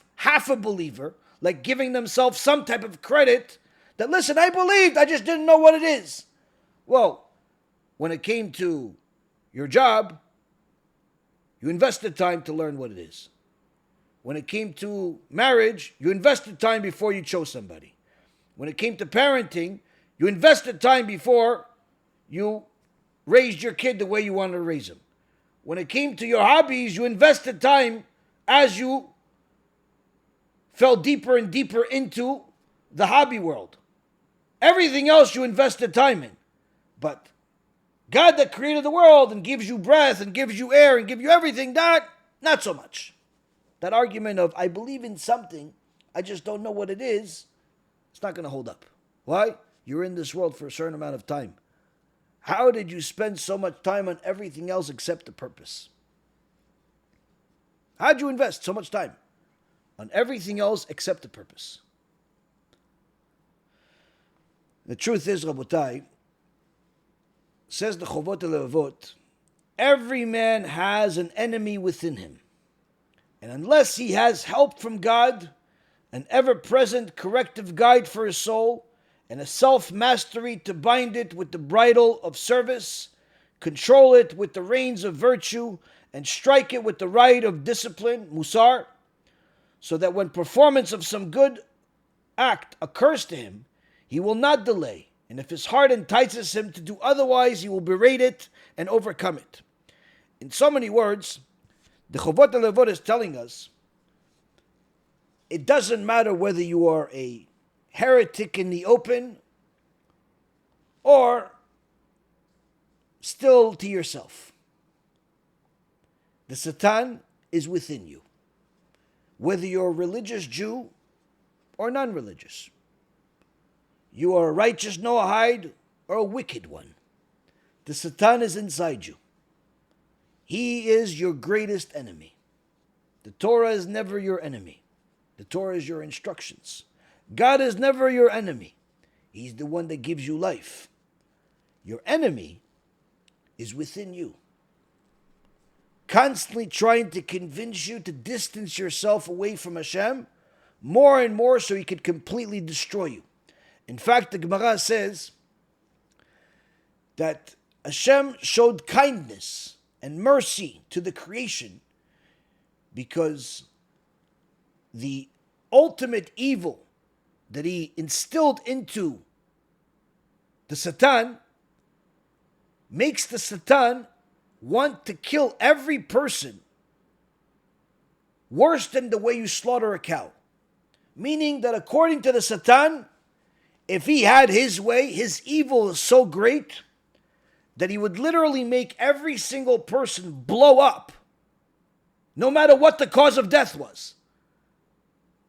a believer, like giving themselves some type of credit that, listen, I believed, I just didn't know what it is. Well, when it came to your job, you invested time to learn what it is. When it came to marriage, you invested time before you chose somebody. When it came to parenting, you invested time before you raised your kid the way you wanted to raise him. When it came to your hobbies, you invested time as you fell deeper and deeper into the hobby world. Everything else you invested time in. But God that created the world and gives you breath and gives you air and gives you everything, that, not so much. That argument of, I believe in something, I just don't know what it is, it's not going to hold up. Why? You're in this world for a certain amount of time. How did you spend so much time on everything else except the purpose? How did you invest so much time on everything else except the purpose? The truth is, Rabotai, says the Chovot HaLevavot, every man has an enemy within him. And unless he has help from God, an ever-present corrective guide for his soul, and a self-mastery to bind it with the bridle of service, control it with the reins of virtue, and strike it with the right of discipline, musar, so that when performance of some good act occurs to him, he will not delay, and if his heart entices him to do otherwise, he will berate it and overcome it. In so many words, the Chovot HaLevavot is telling us, it doesn't matter whether you are a heretic in the open or still to yourself. The Satan is within you, whether you're a religious Jew or non-religious. You are a righteous Noahide or a wicked one. The Satan is inside you. He is your greatest enemy. The Torah is never your enemy. The Torah is your instructions. God is never your enemy. He's the one that gives you life. Your enemy is within you, constantly trying to convince you to distance yourself away from HaShem more and more so he could completely destroy you. In fact, the Gemara says that HaShem showed kindness and mercy to the creation because the ultimate evil that he instilled into the Satan makes the Satan want to kill every person worse than the way you slaughter a cow. Meaning that according to the Satan, if he had his way, his evil is so great that he would literally make every single person blow up, no matter what the cause of death was.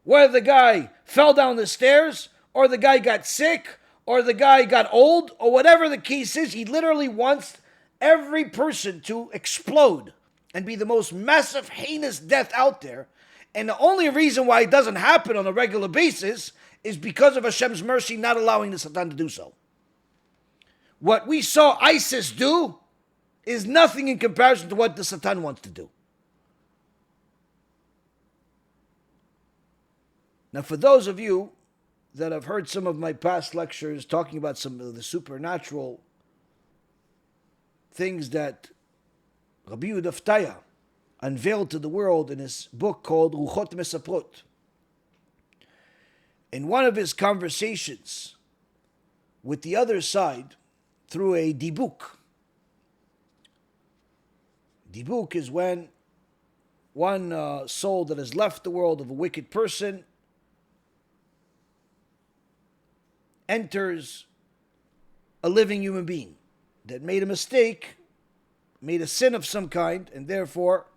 Whether the guy fell down the stairs, or the guy got sick, or the guy got old, or whatever the case is, he literally wants every person to explode and be the most massive, heinous death out there. And the only reason why it doesn't happen on a regular basis is because of Hashem's mercy not allowing the Satan to do so. What we saw ISIS do is nothing in comparison to what the Satan wants to do. Now, for those of you that have heard some of my past lectures talking about some of the supernatural things that Rabbi Yehuda unveiled to the world in his book called Ruchot Mesaprot. In one of his conversations with the other side through a dibuk. Dibuk is when one soul that has left the world of a wicked person enters a living human being that made a mistake, made a sin of some kind, and therefore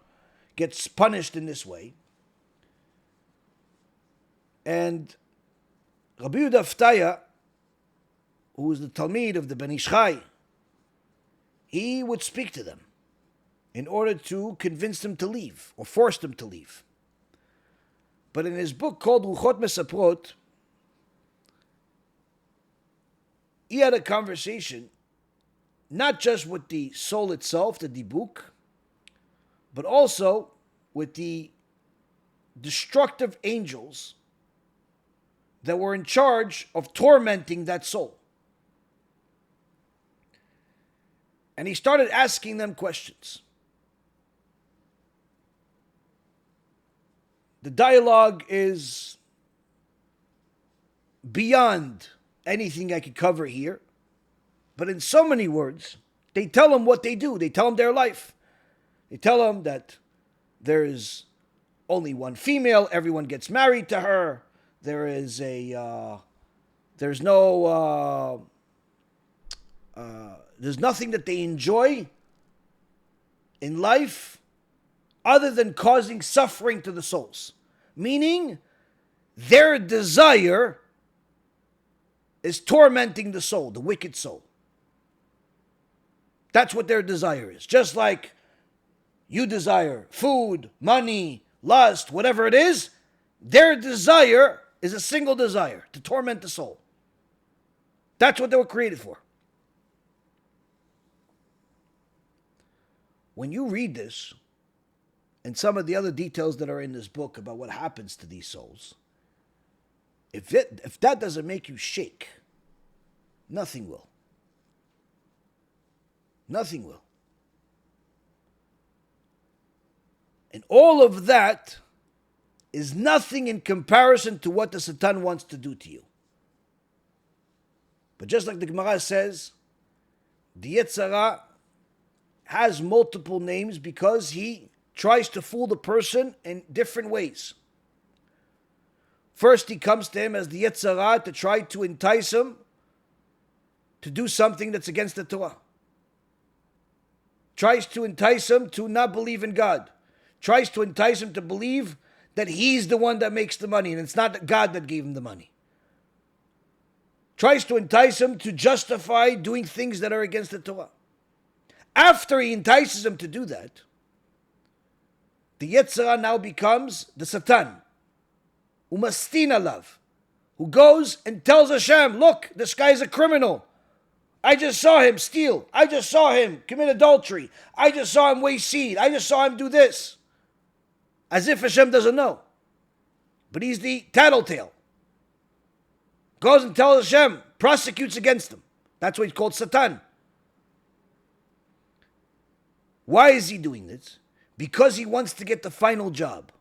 gets punished in this way. And Rabbi Yehuda, who was the Talmid of the Ben Ish Chai, he would speak to them in order to convince them to leave or force them to leave. But in his book called Ruchot Mesaprot, he had a conversation not just with the soul itself, the dibuk, but also with the destructive angels that were in charge of tormenting that soul. And he started asking them questions. The dialogue is beyond anything I could cover here. But in so many words, they tell him what they do. They tell him their life. They tell him that there is only one female. Everyone gets married to her. There's nothing that they enjoy in life other than causing suffering to the souls. Meaning, their desire is tormenting the soul, the wicked soul. That's what their desire is. Just like you desire food, money, lust, whatever it is, their desire is a single desire, to torment the soul. That's what they were created for. When you read this, and some of the other details that are in this book about what happens to these souls, if that doesn't make you shake, nothing will. Nothing will. And all of that is nothing in comparison to what the Satan wants to do to you. But just like the Gemara says, the Yetzer Hara has multiple names because he tries to fool the person in different ways. First, he comes to him as the Yetzer Hara to try to entice him to do something that's against the Torah. Tries to entice him to not believe in God. Tries to entice him to believe that he's the one that makes the money and it's not God that gave him the money. Tries to entice him to justify doing things that are against the Torah. After he entices him to do that, the Yetzer Hara now becomes the Satan, umastin alav, who goes and tells Hashem, look, this guy's a criminal. I just saw him steal. I just saw him commit adultery. I just saw him waste seed. I just saw him do this. As if Hashem doesn't know. But he's the tattletale. Goes and tells Hashem, prosecutes against him. That's why he's called Satan. Why is he doing this? Because he wants to get the final job,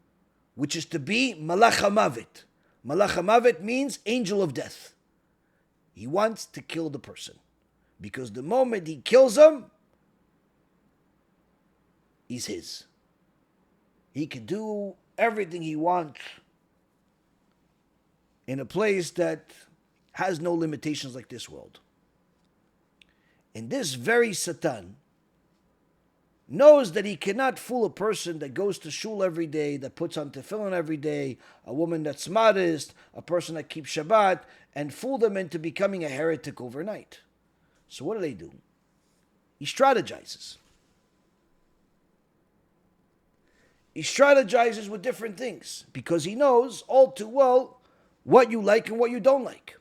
which is to be Malach HaMavet. Malach HaMavet means angel of death. He wants to kill the person. Because the moment he kills him, he's his. He can do everything he wants in a place that has no limitations like this world. And this very Satan knows that he cannot fool a person that goes to shul every day, that puts on tefillin every day, a woman that's modest, a person that keeps Shabbat, and fool them into becoming a heretic overnight. So what do? He strategizes. he strategizes with different things because he knows all too well what you like and what you don't like.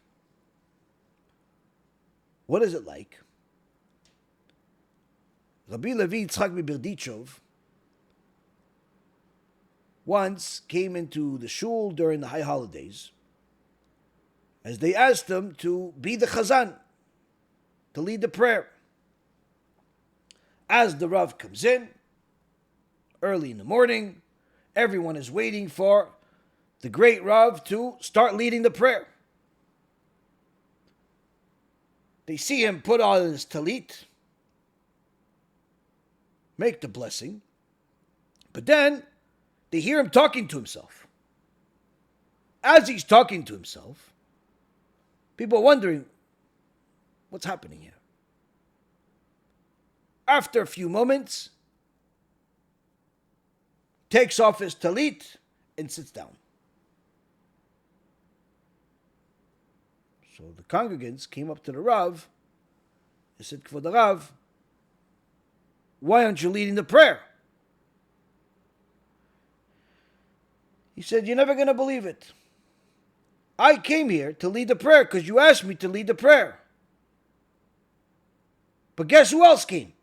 What is it like? Rabbi Levi Yitzchak Berdichov once came into the shul during the high holidays as they asked him to be the chazan, to lead the prayer. As the Rav comes in, early in the morning, everyone is waiting for the great Rav to start leading the prayer. They see him put on his talit, make the blessing, but then they hear him talking to himself. As he's talking to himself, people are wondering, what's happening here? After a few moments, takes off his talit and sits down. So the congregants came up to the Rav and said, Kvod Rav, why aren't you leading the prayer? He said, you're never going to believe it. I came here to lead the prayer because you asked me to lead the prayer. But guess who else came?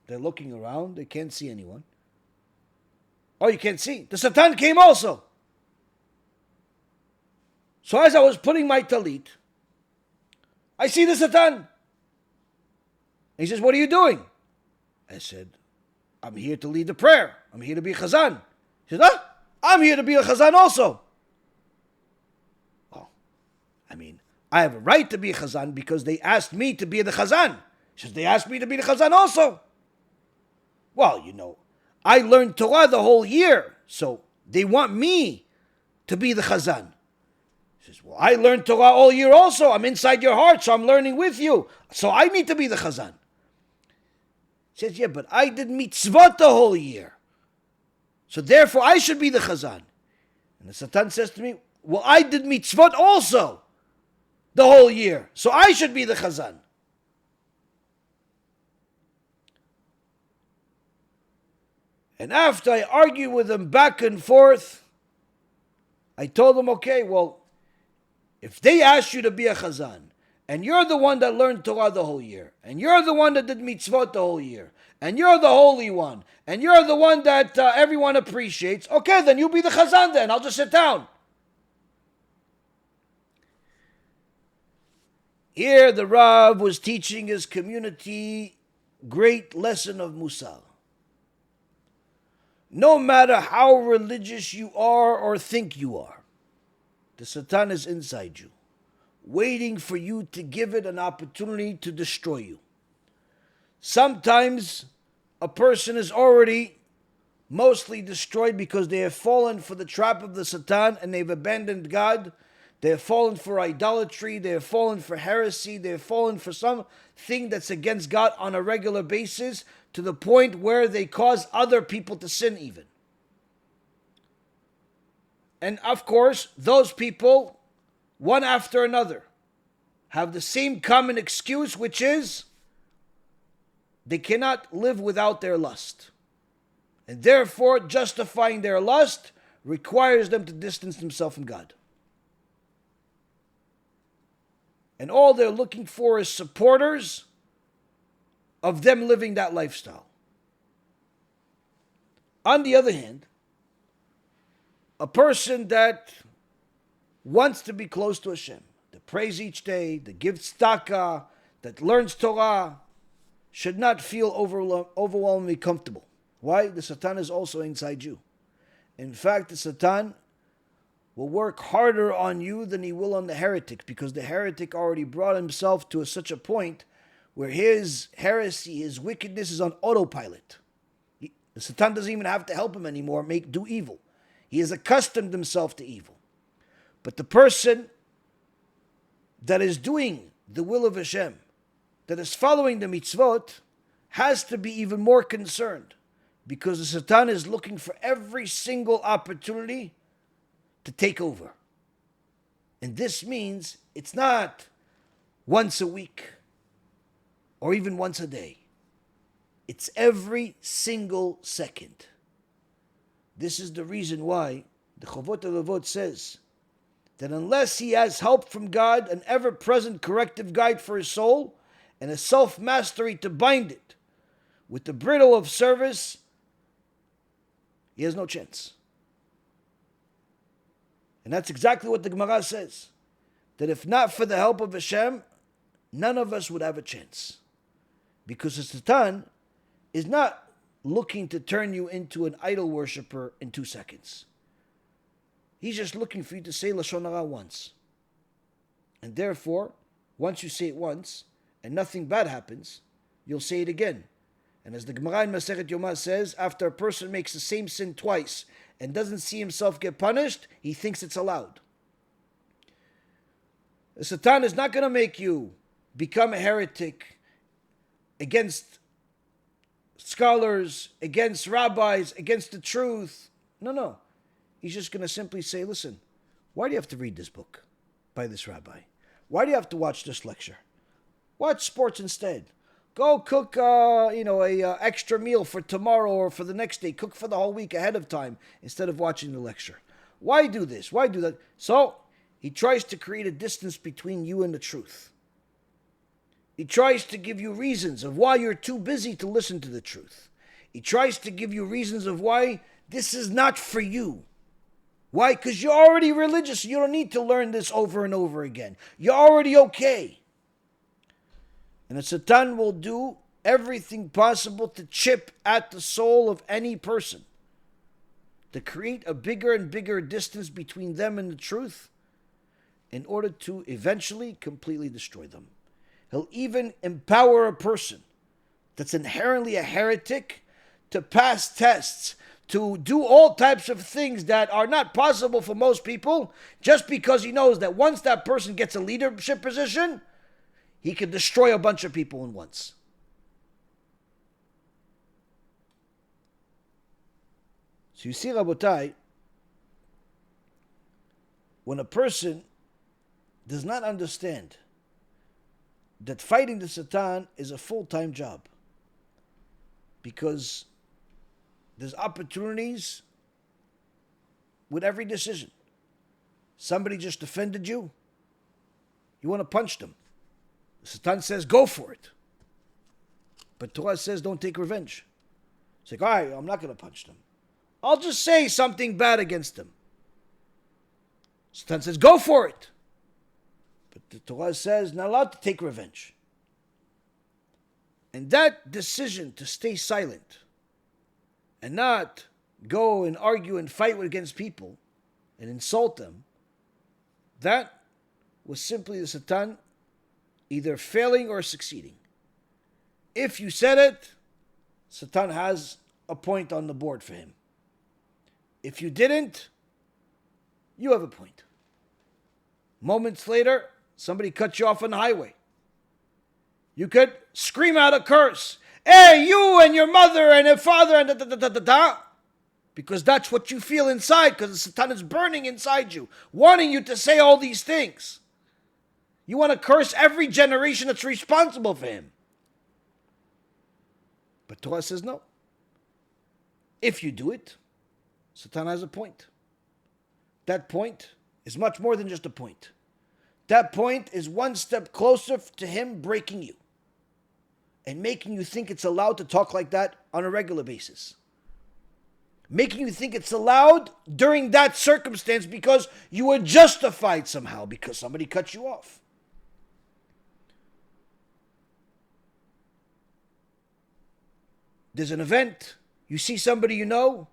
They're looking around. They can't see anyone. Oh, you can't see. The Satan came also. So as I was putting my talit, I see the Satan. He says, what are you doing? I said, I'm here to lead the prayer. I'm here to be a chazan. He said, I'm here to be a chazan also. Well, I have a right to be a chazan because they asked me to be the chazan. He says, they asked me to be the chazan also. Well, I learned Torah the whole year, so they want me to be the chazan. He says, well, I learned Torah all year also. I'm inside your heart, so I'm learning with you. So I need to be the chazan. He says, yeah, but I did mitzvot the whole year. So therefore I should be the chazan. And the Satan says to me, well, I did mitzvot also the whole year. So I should be the chazan. And after I argued with him back and forth, I told him, okay, well, if they asked you to be a chazan, and you're the one that learned Torah the whole year, and you're the one that did mitzvot the whole year, and you're the holy one, and you're the one that everyone appreciates, okay, then you be the chazan then, I'll just sit down. Here the Rav was teaching his community great lesson of Musar. No matter how religious you are or think you are, the Satan is inside you, waiting for you to give it an opportunity to destroy you. Sometimes a person is already mostly destroyed because they have fallen for the trap of the Satan and they've abandoned God. They have fallen for idolatry. They have fallen for heresy. They have fallen for something that's against God on a regular basis, to the point where they cause other people to sin even. And of course, those people, one after another, have the same common excuse, which is they cannot live without their lust. And therefore, justifying their lust requires them to distance themselves from God. And all they're looking for is supporters of them living that lifestyle. On the other hand, a person that wants to be close to HaShem, that prays each day, that gives tzedakah, that learns Torah, should not feel overwhelmingly comfortable. Why? The Satan is also inside you. In fact, the Satan will work harder on you than he will on the heretic, because the heretic already brought himself to such a point where his heresy, his wickedness is on autopilot. The Satan doesn't even have to help him anymore do evil. He has accustomed himself to evil. But the person that is doing the will of HaShem, that is following the mitzvot, has to be even more concerned, because the Satan is looking for every single opportunity to take over. And this means it's not once a week or even once a day. It's every single second. This is the reason why the Chovot HaLevavot says that unless he has help from God, an ever-present corrective guide for his soul, and a self-mastery to bind it with the bridle of service, he has no chance. And that's exactly what the Gemara says, that if not for the help of HaShem, none of us would have a chance. Because the Satan is not looking to turn you into an idol worshiper in 2 seconds. He's just looking for you to say Lashon Hara once. And therefore, once you say it once, and nothing bad happens, you'll say it again. And as the Gemara in Masechet Yoma says, after a person makes the same sin twice and doesn't see himself get punished, he thinks it's allowed. The Satan is not going to make you become a heretic against scholars, against rabbis, against the truth. No. He's just going to simply say, listen, why do you have to read this book by this rabbi? Why do you have to watch this lecture? Watch sports instead. Go cook, a extra meal for tomorrow or for the next day. Cook for the whole week ahead of time instead of watching the lecture. Why do this? Why do that? So he tries to create a distance between you and the truth. He tries to give you reasons of why you're too busy to listen to the truth. He tries to give you reasons of why this is not for you. Why? Because you're already religious. You don't need to learn this over and over again. You're already okay. And the Satan will do everything possible to chip at the soul of any person, to create a bigger and bigger distance between them and the truth in order to eventually completely destroy them. He'll even empower a person that's inherently a heretic to pass tests, to do all types of things that are not possible for most people, just because he knows that once that person gets a leadership position, he can destroy a bunch of people at once. So you see, Rabotai, when a person does not understand that fighting the Satan is a full-time job, because there's opportunities with every decision. Somebody just offended you. You want to punch them. The Satan says, go for it. But Torah says, don't take revenge. It's like, all right, I'm not going to punch them. I'll just say something bad against them. Satan says, go for it. But the Torah says, not allowed to take revenge. And that decision to stay silent and not go and argue and fight against people and insult them, that was simply the Satan either failing or succeeding. If you said it, Satan has a point on the board for him. If you didn't, you have a point. Moments later, somebody cuts you off on the highway. You could scream out a curse. Hey, you and your mother and your father and da-da-da-da-da-da. Because that's what you feel inside, because the Satan is burning inside you, wanting you to say all these things. You want to curse every generation that's responsible for him. But Torah says no. If you do it, Satan has a point. That point is much more than just a point. That point is one step closer to him breaking you and making you think it's allowed to talk like that on a regular basis. Making you think it's allowed during that circumstance because you were justified somehow because somebody cut you off. There's an event, you see somebody you know,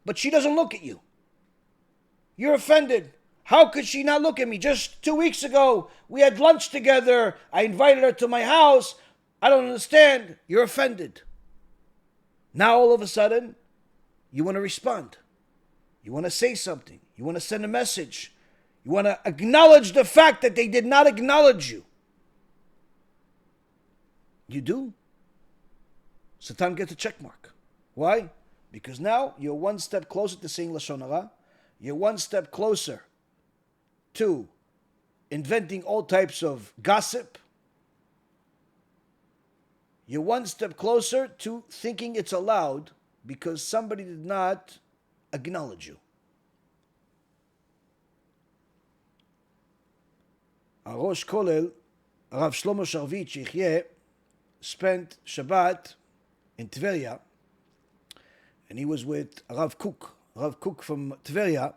but she doesn't look at you. You're offended. How could she not look at me? Just 2 weeks ago, we had lunch together. I invited her to my house. I don't understand. You're offended. Now all of a sudden, you want to respond. You want to say something. You want to send a message. You want to acknowledge the fact that they did not acknowledge you. You do. Satan gets a check mark. Why? Because now you're one step closer to saying Lashon Hara. You're one step closer to inventing all types of gossip. You're one step closer to thinking it's allowed because somebody did not acknowledge you. Rosh Kollel, Rav Shlomo Sharvit Shichyeh, spent Shabbat in Tveria, and he was with Rav Kook. Rav Kook from Tveria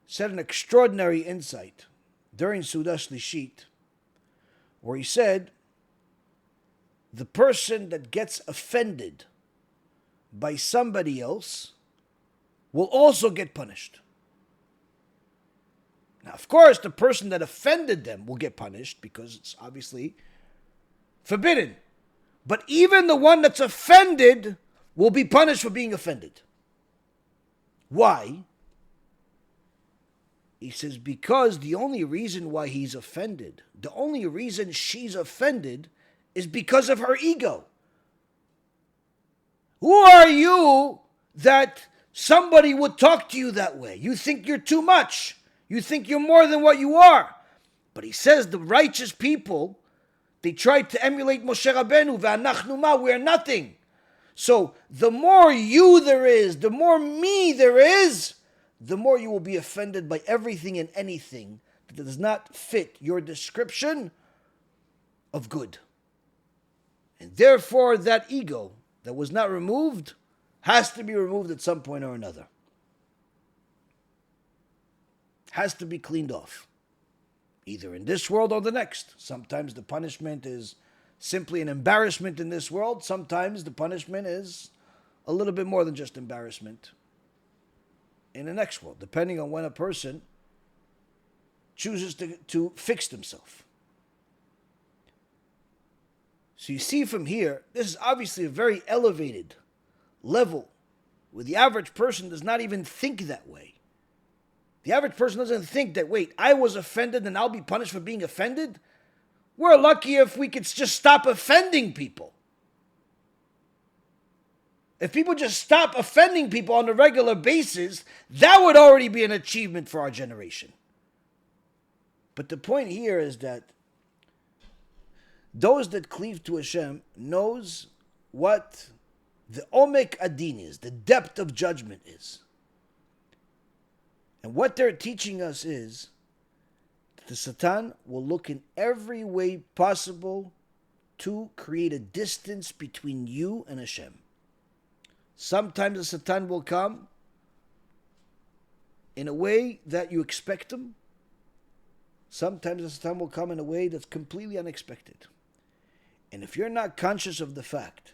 said an extraordinary insight during Suda Shlishit, where he said, the person that gets offended by somebody else will also get punished. Now, of course, the person that offended them will get punished because it's obviously forbidden. But even the one that's offended will be punished for being offended. Why? He says, because the only reason why he's offended, the only reason she's offended is because of her ego. Who are you that somebody would talk to you that way? You think you're too much. You think you're more than what you are. But he says the righteous people, they tried to emulate Moshe Rabbeinu, ve'anachnu ma, we are nothing. So the more you there is, the more me there is, the more you will be offended by everything and anything that does not fit your description of good. And therefore that ego that was not removed has to be removed at some point or another. Has to be cleaned off, either in this world or the next. Sometimes the punishment is simply an embarrassment in this world. Sometimes the punishment is a little bit more than just embarrassment in the next world, depending on when a person chooses to fix himself. So you see from here, this is obviously a very elevated level where the average person does not even think that way. The average person doesn't think that, wait, I was offended and I'll be punished for being offended? We're lucky if we could just stop offending people. If people just stop offending people on a regular basis, that would already be an achievement for our generation. But the point here is that those that cleave to Hashem knows what the omek adin is, the depth of judgment is. And what they're teaching us is that the Satan will look in every way possible to create a distance between you and Hashem. Sometimes the Satan will come in a way that you expect him. Sometimes the Satan will come in a way that's completely unexpected. And if you're not conscious of the fact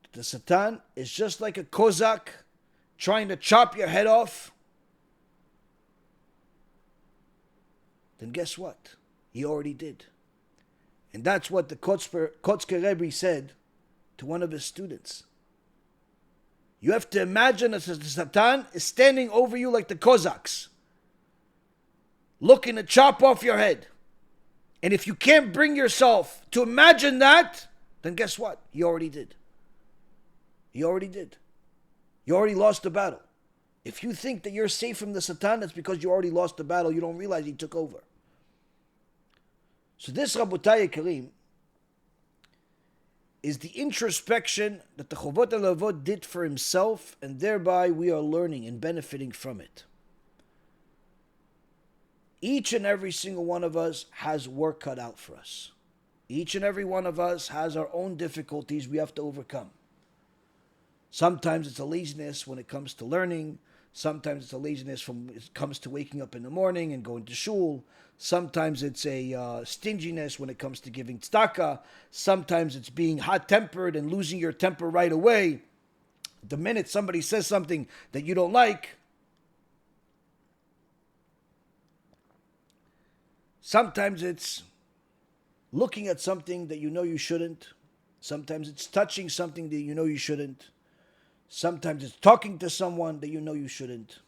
that the Satan is just like a Kozak trying to chop your head off, then guess what? He already did. And that's what the Kotzker Rebbe said to one of his students. You have to imagine that the Satan is standing over you like the Cossacks, looking to chop off your head. And if you can't bring yourself to imagine that, then guess what? He already did. He already did. You already lost the battle. If you think that you're safe from the Satan, that's because you already lost the battle. You don't realize he took over. So this, Rabotai Karim, is the introspection that the Chovot HaLevavot did for himself, and thereby we are learning and benefiting from it. Each and every single one of us has work cut out for us. Each and every one of us has our own difficulties we have to overcome. Sometimes it's a laziness when it comes to learning. Sometimes it's a laziness when it comes to waking up in the morning and going to shul. Sometimes it's a stinginess when it comes to giving tzedakah. Sometimes it's being hot-tempered and losing your temper right away. The minute somebody says something that you don't like. Sometimes it's looking at something that you know you shouldn't. Sometimes it's touching something that you know you shouldn't. Sometimes it's talking to someone that you know you shouldn't.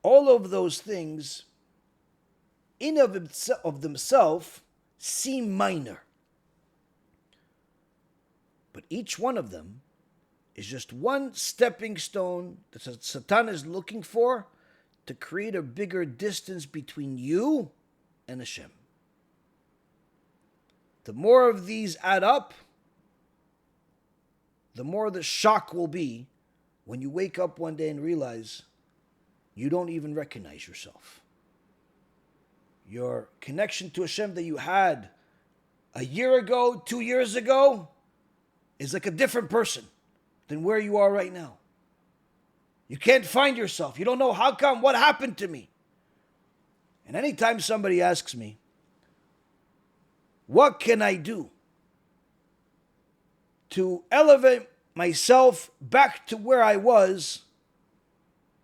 All of those things, in of themselves, seem minor. But each one of them is just one stepping stone that Satan is looking for to create a bigger distance between you and Hashem. The more of these add up, the more the shock will be when you wake up one day and realize you don't even recognize yourself. Your connection to Hashem that you had a year ago, 2 years ago, is like a different person than where you are right now. You can't find yourself. You don't know how come, what happened to me. And anytime somebody asks me, what can I do to elevate myself back to where I was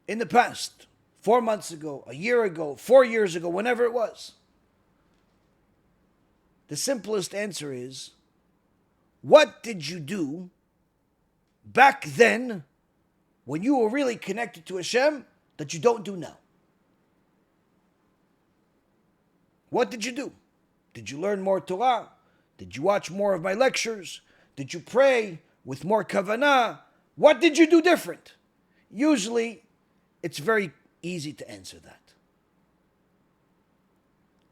in the past, 4 months ago, a year ago, 4 years ago, whenever it was? The simplest answer is, what did you do back then when you were really connected to Hashem that you don't do now? What did you do? Did you learn more Torah? Did you watch more of my lectures? Did you pray with more kavanah? What did you do different? Usually, it's very easy to answer that.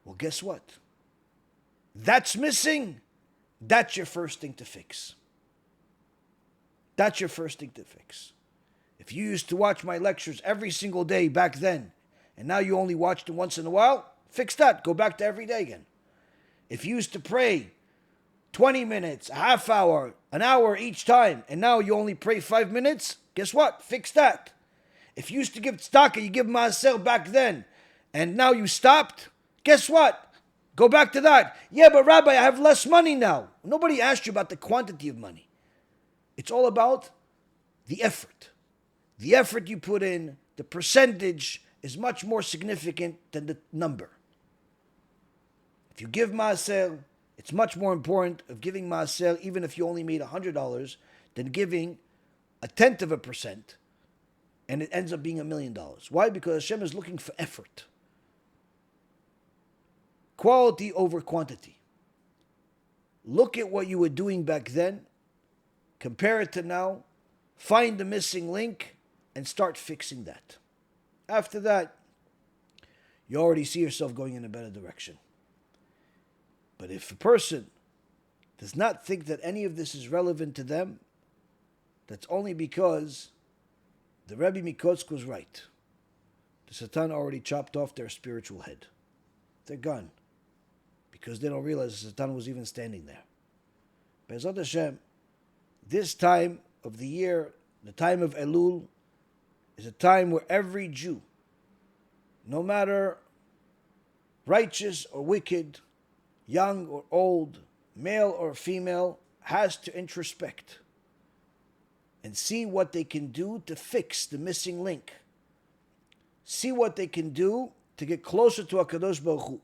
Well, guess what? That's missing. That's your first thing to fix. That's your first thing to fix. If you used to watch my lectures every single day back then, and now you only watch them once in a while, fix that. Go back to every day again. If you used to pray 20 minutes, a half hour, an hour each time, and now you only pray 5 minutes, guess what? Fix that. If you used to give tzedakah, you give maaser back then, and now you stopped, guess what? Go back to that. Yeah, but Rabbi, I have less money now. Nobody asked you about the quantity of money. It's all about the effort. The effort you put in, the percentage is much more significant than the number. If you give maaser, it's much more important of giving maaser, even if you only made $100, than giving 0.1%, and it ends up being $1 million. Why? Because Hashem is looking for effort. Quality over quantity. Look at what you were doing back then, compare it to now, find the missing link, and start fixing that. After that, you already see yourself going in a better direction. But if a person does not think that any of this is relevant to them, that's only because the Rebbe Kotzker was right. The Satan already chopped off their spiritual head. They're gone. Because they don't realize the Satan was even standing there. Be'ezrat Hashem, this time of the year, the time of Elul, is a time where every Jew, no matter righteous or wicked, young or old, male or female, has to introspect and see what they can do to fix the missing link. See what they can do to get closer to HaKadosh Baruch Hu.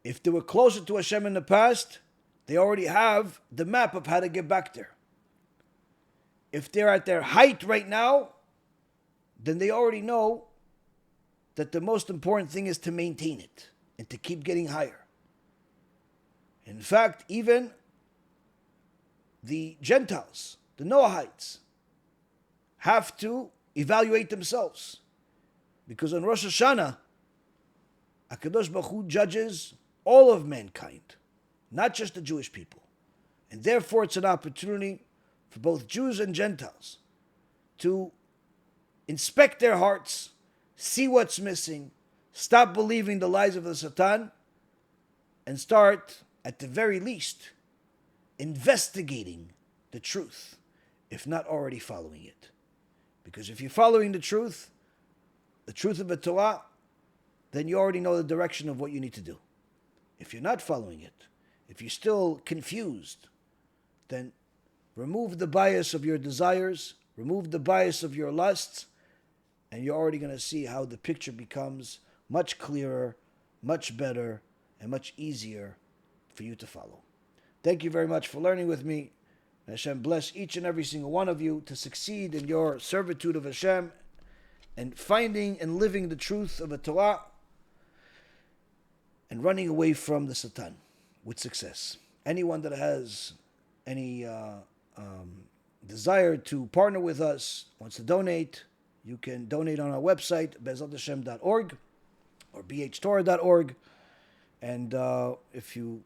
If they were closer to Hashem in the past, they already have the map of how to get back there. If they're at their height right now, then they already know that the most important thing is to maintain it and to keep getting higher. In fact, even the Gentiles, the Noahites, have to evaluate themselves. Because on Rosh Hashanah, HaKadosh Baruch Hu judges all of mankind, not just the Jewish people. And therefore it's an opportunity for both Jews and Gentiles to inspect their hearts, see what's missing, stop believing the lies of the Satan, and start, at the very least, investigating the truth, if not already following it. Because if you're following the truth of the Torah, then you already know the direction of what you need to do. If you're not following it, if you're still confused, then remove the bias of your desires, remove the bias of your lusts, and you're already going to see how the picture becomes much clearer, much better, and much easier for you to follow. Thank you very much for learning with me. May Hashem bless each and every single one of you to succeed in your servitude of Hashem and finding and living the truth of the Torah and running away from the Satan with success. Anyone that has any desire to partner with us, wants to donate, you can donate on our website, bezrathashem.org or bhtorah.org. And if you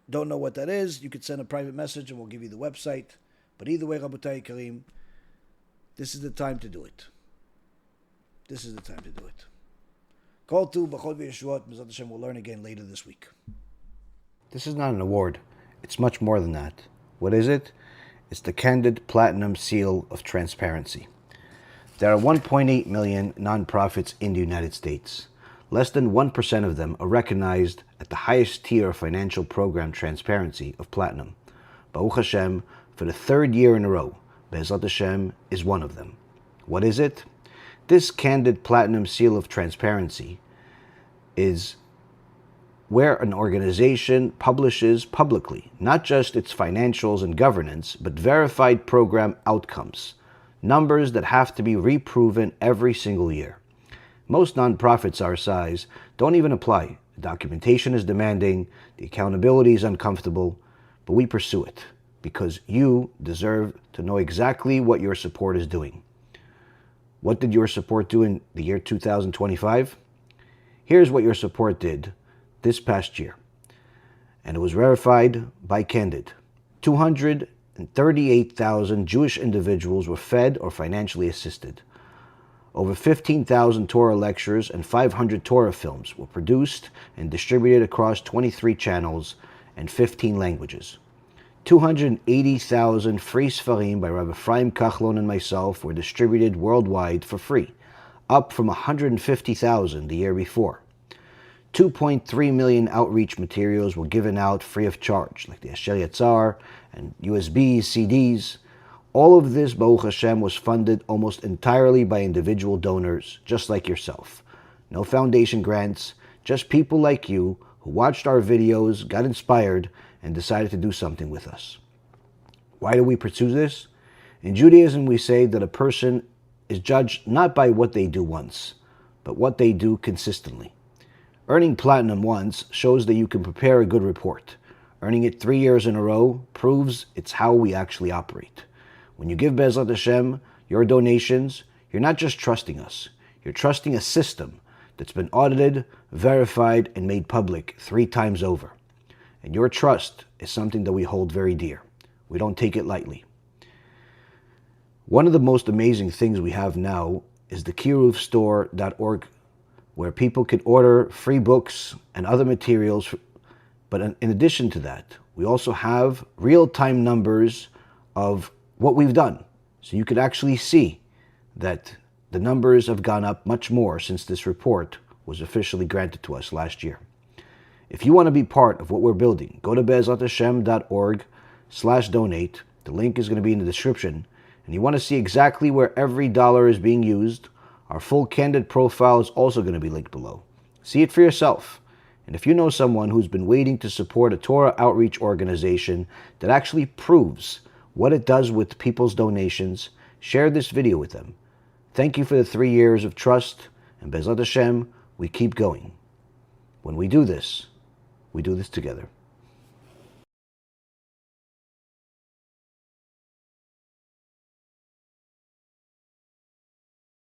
don't know what that is, you could send a private message and we'll give you the website. But either way, Rabotai Kareem, This is the time to do it. This is the time to do it. Call to B'chol v'Yeshuot. B'ezrat Hashem, we'll learn again later this week. This is not an award. It's much more than that. What is it? It's the Candid Platinum Seal of Transparency. There are 1.8 million nonprofits in the United States. Less than 1% of them are recognized at the highest tier of financial program transparency of Platinum. Baruch Hashem, for the third year in a row, B'ezrat Hashem is one of them. What is it? This Candid Platinum Seal of Transparency is where an organization publishes publicly not just its financials and governance, but verified program outcomes, numbers that have to be reproven every single year. Most nonprofits our size don't even apply. The documentation is demanding, the accountability is uncomfortable, but we pursue it because you deserve to know exactly what your support is doing. What did your support do in the year 2025? Here's what your support did this past year. And it was verified by Candid. 238,000 Jewish individuals were fed or financially assisted. Over 15,000 Torah lectures and 500 Torah films were produced and distributed across 23 channels and 15 languages. 280,000 free Sfarim by Rabbi Kachlon and myself were distributed worldwide for free, up from 150,000 the year before. 2.3 million outreach materials were given out free of charge, like the Asher Yatzar and USBs, CDs. All of this, Baruch Hashem, was funded almost entirely by individual donors, just like yourself. No foundation grants, just people like you who watched our videos, got inspired, and decided to do something with us. Why do we pursue this? In Judaism, we say that a person is judged not by what they do once, but what they do consistently. Earning platinum once shows that you can prepare a good report. Earning it 3 years in a row proves it's how we actually operate. When you give B'ezrat Hashem your donations, you're not just trusting us. You're trusting a system that's been audited, verified, and made public 3 times over. And your trust is something that we hold very dear. We don't take it lightly. One of the most amazing things we have now is the kiruvstore.org, where people can order free books and other materials. But in addition to that, we also have real-time numbers of what we've done. So you could actually see that the numbers have gone up much more since this report was officially granted to us last year. If you want to be part of what we're building, go to bezrathashem.org/donate. The link is going to be in the description. And you want to see exactly where every dollar is being used. Our full Candid profile is also going to be linked below. See it for yourself. And if you know someone who's been waiting to support a Torah outreach organization that actually proves what it does with people's donations, share this video with them. Thank you for the 3 years of trust, and B'ezrat Hashem, we keep going. When we do this together.